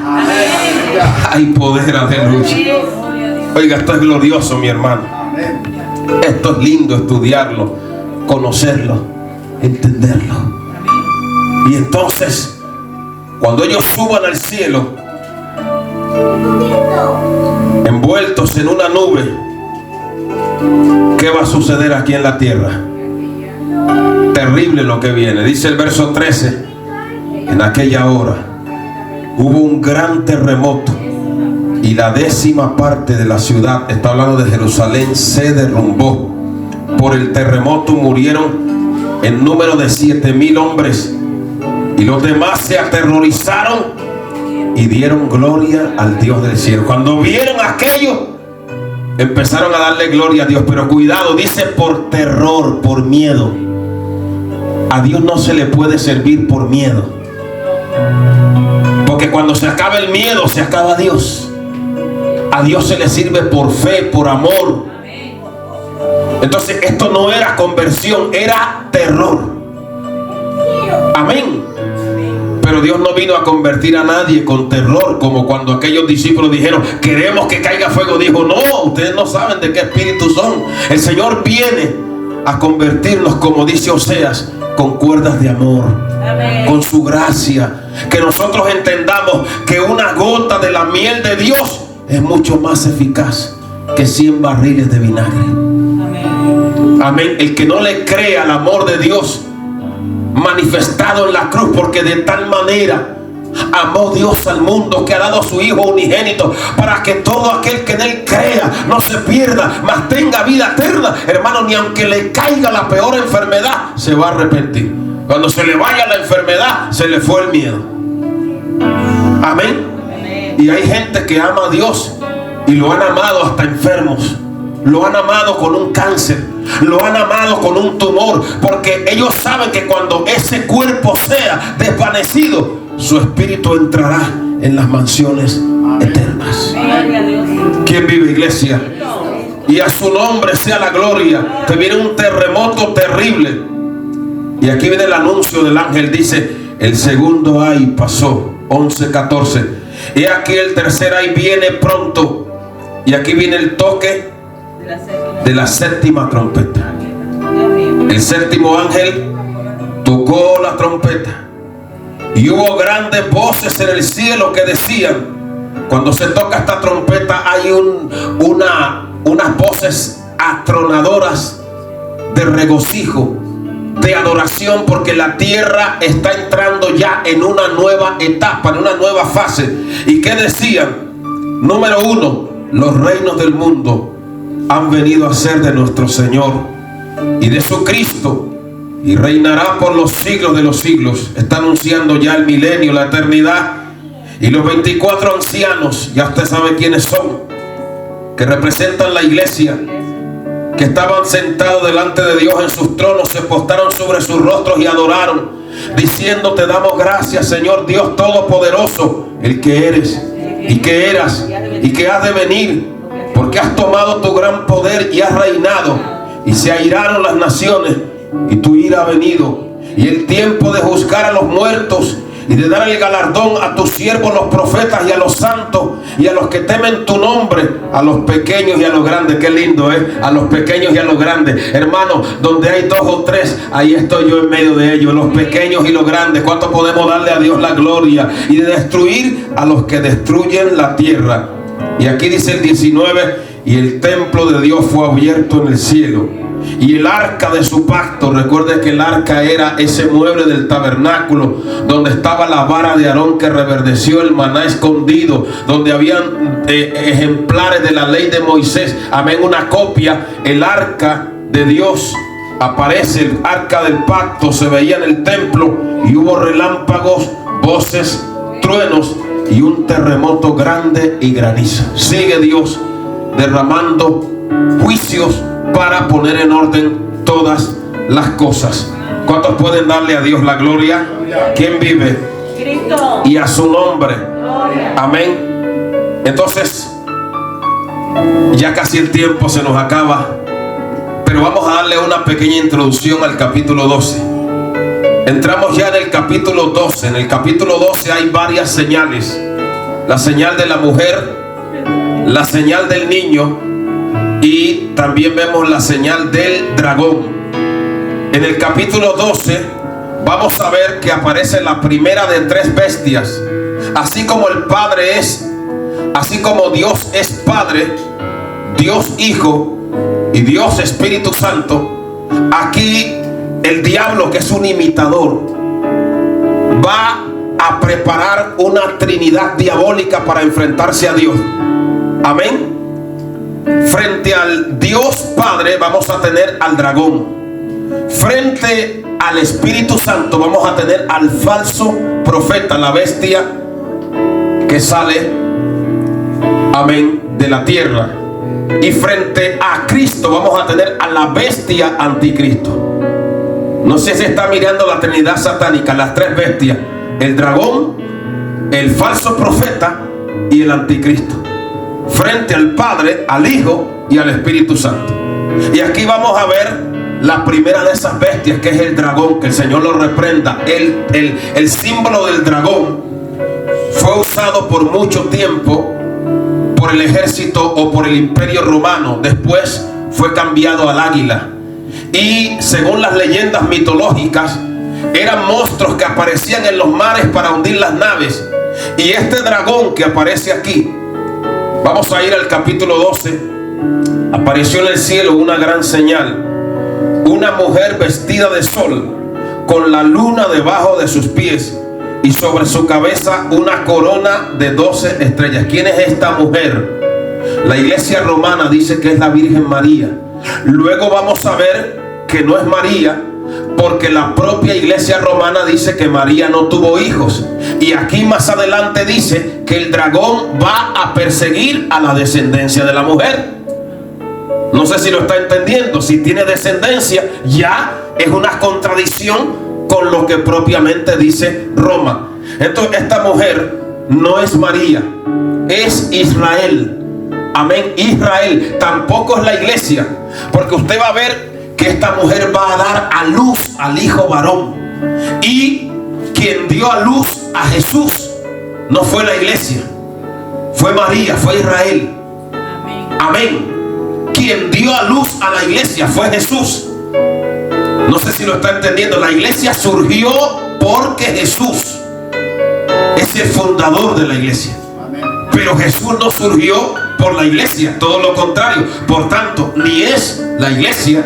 Hay poder, aleluya. Oiga, esto es glorioso, mi hermano. Esto es lindo estudiarlo, conocerlo, entenderlo. Y entonces, cuando ellos suban al cielo, envueltos en una nube, ¿qué va a suceder aquí en la tierra? Terrible lo que viene. Dice el verso 13: en aquella hora hubo un gran terremoto, y la 10ª parte de la ciudad, está hablando de Jerusalén, se derrumbó. Por el terremoto murieron en número de 7,000 hombres, y los demás se aterrorizaron y dieron gloria al Dios del cielo. Cuando vieron aquello, empezaron a darle gloria a Dios. Pero cuidado, dice por terror, por miedo. A Dios no se le puede servir por miedo, porque cuando se acaba el miedo, se acaba Dios. A Dios se le sirve por fe, por amor. Entonces esto no era conversión, era terror. Amén. Pero Dios no vino a convertir a nadie con terror, como cuando aquellos discípulos dijeron: queremos que caiga fuego. Dijo: no, ustedes no saben de qué espíritu son. El Señor viene a convertirnos, como dice Oseas, con cuerdas de amor. Amén. Con su gracia. Que nosotros entendamos que una gota de la miel de Dios es mucho más eficaz que 100 barriles de vinagre. Amén. Amén. El que no le crea al amor de Dios manifestado en la cruz, porque de tal manera amó Dios al mundo que ha dado a su Hijo unigénito, para que todo aquel que en Él crea no se pierda, mas tenga vida eterna. Hermano, ni aunque le caiga la peor enfermedad, se va a arrepentir. Cuando se le vaya la enfermedad, se le fue el miedo. Amén. Y hay gente que ama a Dios y lo han amado hasta enfermos. Lo han amado con un cáncer, lo han amado con un tumor, porque ellos saben que cuando ese cuerpo sea desvanecido, su espíritu entrará en las mansiones eternas. ¿Quién vive, iglesia? Y a su nombre sea la gloria. Te viene un terremoto terrible. Y aquí viene el anuncio del ángel. Dice: el segundo ay pasó. 11:14. Y aquí el tercer ay viene pronto. Y aquí viene el toque de la 7ª trompeta. El 7º ángel tocó la trompeta, y hubo grandes voces en el cielo que decían: cuando se toca esta trompeta hay unas voces atronadoras de regocijo, de adoración, porque la tierra está entrando ya en una nueva etapa, en una nueva fase. ¿Y qué decían? Número 1, los reinos del mundo han venido a ser de nuestro Señor y de su Cristo, y reinará por los siglos de los siglos. Está anunciando ya el milenio, la eternidad. Y los 24 ancianos, ya usted sabe quiénes son, que representan la iglesia, que estaban sentados delante de Dios en sus tronos, se postraron sobre sus rostros y adoraron, diciendo: te damos gracias, Señor Dios Todopoderoso, el que eres y que eras y que has de venir, porque has tomado tu gran poder y has reinado, y se airaron las naciones, y tu ira ha venido, y el tiempo de juzgar a los muertos y de dar el galardón a tus siervos los profetas y a los santos y a los que temen tu nombre, a los pequeños y a los grandes. Qué lindo, a los pequeños y a los grandes. Hermano, donde hay 2 o 3, ahí estoy yo en medio de ellos, los pequeños y los grandes. ¿Cuánto podemos darle a Dios la gloria? Y de destruir a los que destruyen la tierra. Y aquí dice el 19: y el templo de Dios fue abierto en el cielo, y el arca de su pacto. Recuerde que el arca era ese mueble del tabernáculo donde estaba la vara de Aarón que reverdeció, el maná escondido, donde habían ejemplares de la ley de Moisés. Amén, una copia. El arca de Dios aparece, el arca del pacto se veía en el templo, y hubo relámpagos, voces, truenos y un terremoto grande y granizo. Sigue Dios derramando juicios para poner en orden todas las cosas. ¿Cuántos pueden darle a Dios la gloria? ¿Quién vive? Cristo. Y a su nombre. Gloria. Amén. Entonces, ya casi el tiempo se nos acaba, pero vamos a darle una pequeña introducción al capítulo 12. Entramos ya en el capítulo 12. En el capítulo 12 hay varias señales: la señal de la mujer, la señal del niño, y también vemos la señal del dragón. En el capítulo 12 vamos a ver que aparece la primera de 3 bestias. Así como el Padre así como Dios es Padre, Dios Hijo y Dios Espíritu Santo, aquí el diablo, que es un imitador, va a preparar una trinidad diabólica para enfrentarse a Dios. Amén. Frente al Dios Padre vamos a tener al dragón. Frente al Espíritu Santo vamos a tener al falso profeta, la bestia que sale, amén, de la tierra. Y frente a Cristo vamos a tener a la bestia anticristo. No sé si está mirando la Trinidad satánica, las 3 bestias: el dragón, el falso profeta y el anticristo. Frente al Padre, al Hijo y al Espíritu Santo. Y aquí vamos a ver la primera de esas bestias, que es el dragón. Que el Señor lo reprenda. El símbolo del dragón fue usado por mucho tiempo por el ejército o por el imperio romano. Después fue cambiado al águila. Y según las leyendas mitológicas, eran monstruos que aparecían en los mares para hundir las naves. Y este dragón que aparece aquí, vamos a ir al capítulo 12. Apareció en el cielo una gran señal: una mujer vestida de sol, con la luna debajo de sus pies, y sobre su cabeza una corona de 12 estrellas. ¿Quién es esta mujer? La iglesia romana dice que es la Virgen María. Luego vamos a ver que no es María, porque la propia iglesia romana dice que María no tuvo hijos. Y aquí más adelante dice que el dragón va a perseguir a la descendencia de la mujer. No sé si lo está entendiendo. Si tiene descendencia, ya es una contradicción con lo que propiamente dice Roma. Entonces esta mujer no es María, es Israel. Amén, Israel. Tampoco es la iglesia, porque usted va a ver que esta mujer va a dar a luz al hijo varón. Y quien dio a luz a Jesús no fue la iglesia, fue María, fue Israel. Amén. Quien dio a luz a la iglesia fue Jesús. No sé si lo está entendiendo. La iglesia surgió porque Jesús es el fundador de la iglesia. Pero Jesús no surgió por la iglesia, todo lo contrario. Por tanto, ni es la iglesia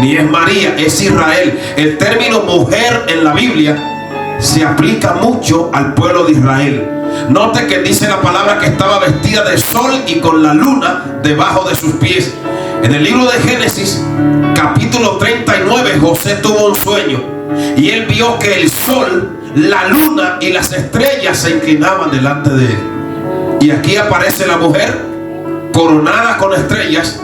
ni es María, es Israel. El término mujer en la Biblia se aplica mucho al pueblo de Israel. Note que dice la palabra que estaba vestida de sol y con la luna debajo de sus pies. En el libro de Génesis, capítulo 39, José tuvo un sueño y él vio que el sol, la luna y las estrellas se inclinaban delante de él. Y aquí aparece la mujer coronada con estrellas,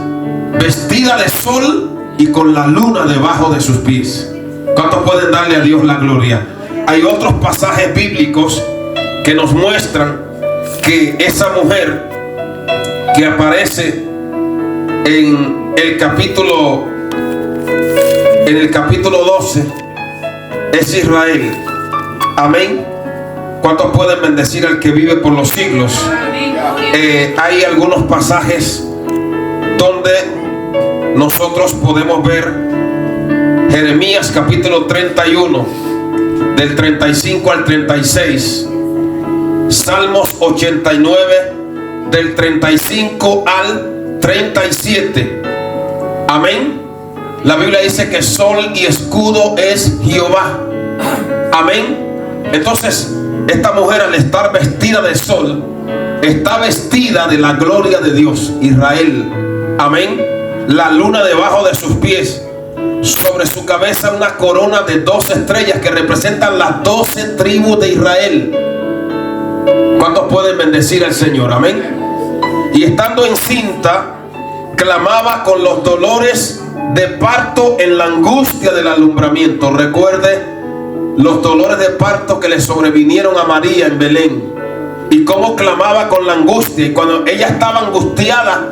vestida de sol y con la luna debajo de sus pies. ¿Cuántos pueden darle a Dios la gloria? Hay otros pasajes bíblicos que nos muestran que esa mujer que aparece en el capítulo 12, es Israel. Amén. ¿Cuántos pueden bendecir al que vive por los siglos? Hay algunos pasajes donde nosotros podemos ver Jeremías capítulo 31, del 35 al 36. Salmos 89, del 35 al 37. Amén. La Biblia dice que sol y escudo es Jehová. Amén. Entonces, esta mujer, al estar vestida de sol, está vestida de la gloria de Dios. Israel. Amén. La luna debajo de sus pies. Sobre su cabeza una corona de 12 estrellas que representan las 12 tribus de Israel. ¿Cuántos pueden bendecir al Señor? Amén. Y estando encinta, clamaba con los dolores de parto en la angustia del alumbramiento. Recuerde los dolores de parto que le sobrevinieron a María en Belén, y cómo clamaba con la angustia. Y cuando ella estaba angustiada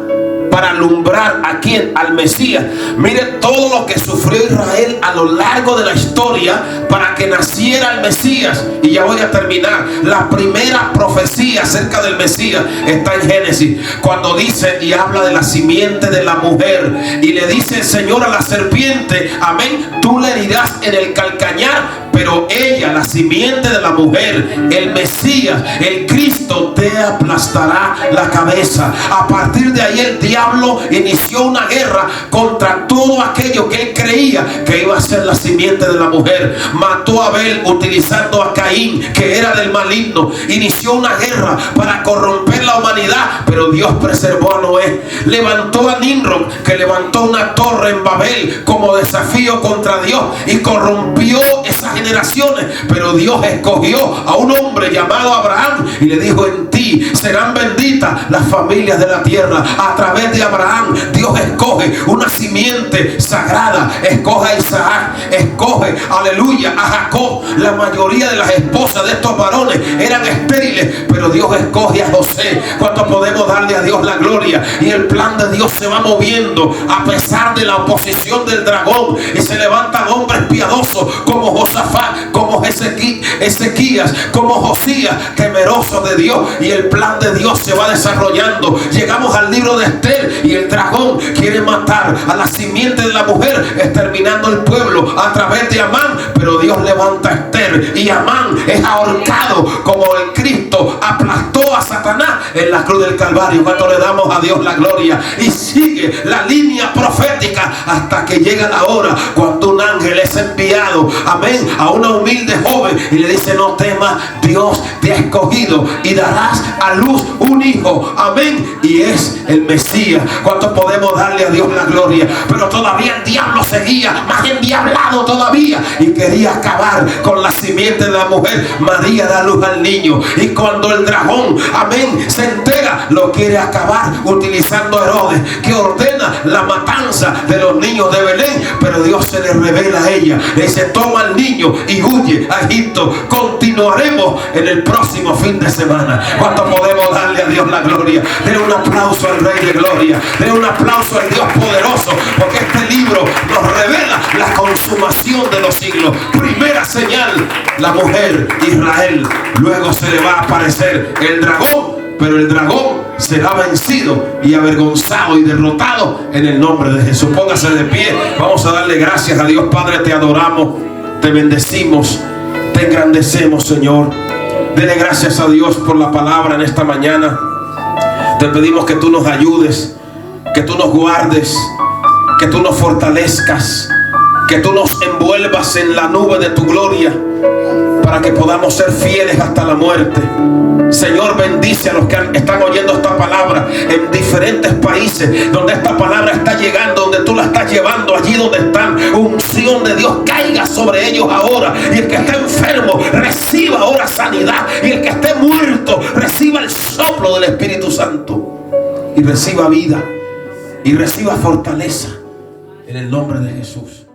para alumbrar a quién, al Mesías. Mire todo lo que sufrió Israel a lo largo de la historia para que naciera el Mesías. Y ya voy a terminar. La primera profecía acerca del Mesías está en Génesis, cuando dice y habla de la simiente de la mujer, y le dice el Señor a la serpiente, amén, tú le herirás en el calcañar, pero ella, la simiente de la mujer, el Mesías, el Cristo, te aplastará la cabeza. A partir de ahí el diablo inició una guerra contra todo aquello que él creía que iba a ser la simiente de la mujer. Mató a Abel utilizando a Caín, que era del maligno. Inició una guerra para corromper la humanidad, pero Dios preservó a Noé. Levantó a Nimrod, que levantó una torre en Babel como desafío contra Dios y corrompió esas generaciones, pero Dios escogió a un hombre llamado Abraham y le dijo, en ti serán benditas las familias de la tierra. A través de Abraham Dios escoge una simiente sagrada, escoge a Isaac, escoge, aleluya, a Jacob. La mayoría de las esposas de estos varones eran estériles, pero Dios escoge a José. ¿Cuánto podemos darle a Dios la gloria? Y el plan de Dios se va moviendo a pesar de la oposición del dragón, y se levantan hombres piadosos como Josafat, como Ezequías, como Josías, temerosos de Dios, y el plan de Dios se va desarrollando. Llegamos al libro de Esther y el dragón quiere matar a la simiente de la mujer, exterminando el pueblo a través de Amán, pero Dios levanta a Esther y Amán es ahorcado como el Cristo aplastó a Satanás en la cruz del Calvario. Cuando le damos a Dios la gloria, y sigue la línea profética hasta que llega la hora cuando un ángel es enviado, amén, a una humilde joven y le dice, no temas, Dios te ha escogido y darás a luz un hijo, amén, y es el Mesías. ¿Cuánto podemos darle a Dios la gloria? Pero todavía el diablo seguía más endiablado todavía y quería acabar con la simiente de la mujer. María da luz al niño, y cuando el dragón, amén, se entera, lo quiere acabar utilizando a Herodes, que ordena la matanza de los niños de Belén, pero Dios se le revela a ella, le dice, toma al niño y huye a Egipto. Continuaremos en el próximo fin de semana. ¿Cuánto podemos darle a Dios la gloria? Den un aplauso al Rey de Gloria, den un aplauso al Dios poderoso, porque este libro nos revela la consumación de los siglos. Primera señal, la mujer Israel. Luego se le va a aparecer el dragón, pero el dragón será vencido y avergonzado y derrotado en el nombre de Jesús. Póngase de pie, vamos a darle gracias a Dios. Padre, te adoramos, te bendecimos, te engrandecemos, Señor. Dele gracias a Dios por la palabra en esta mañana. Te pedimos que tú nos ayudes, que tú nos guardes, que tú nos fortalezcas, que tú nos envuelvas en la nube de tu gloria, para que podamos ser fieles hasta la muerte. Señor, bendice a los que están oyendo esta palabra en diferentes países donde esta palabra está llegando, donde tú la estás llevando, allí donde están. Unción de Dios caiga sobre ellos ahora, y el que está enfermo reciba ahora sanidad, y el que esté muerto reciba el soplo del Espíritu Santo, y reciba vida y reciba fortaleza en el nombre de Jesús.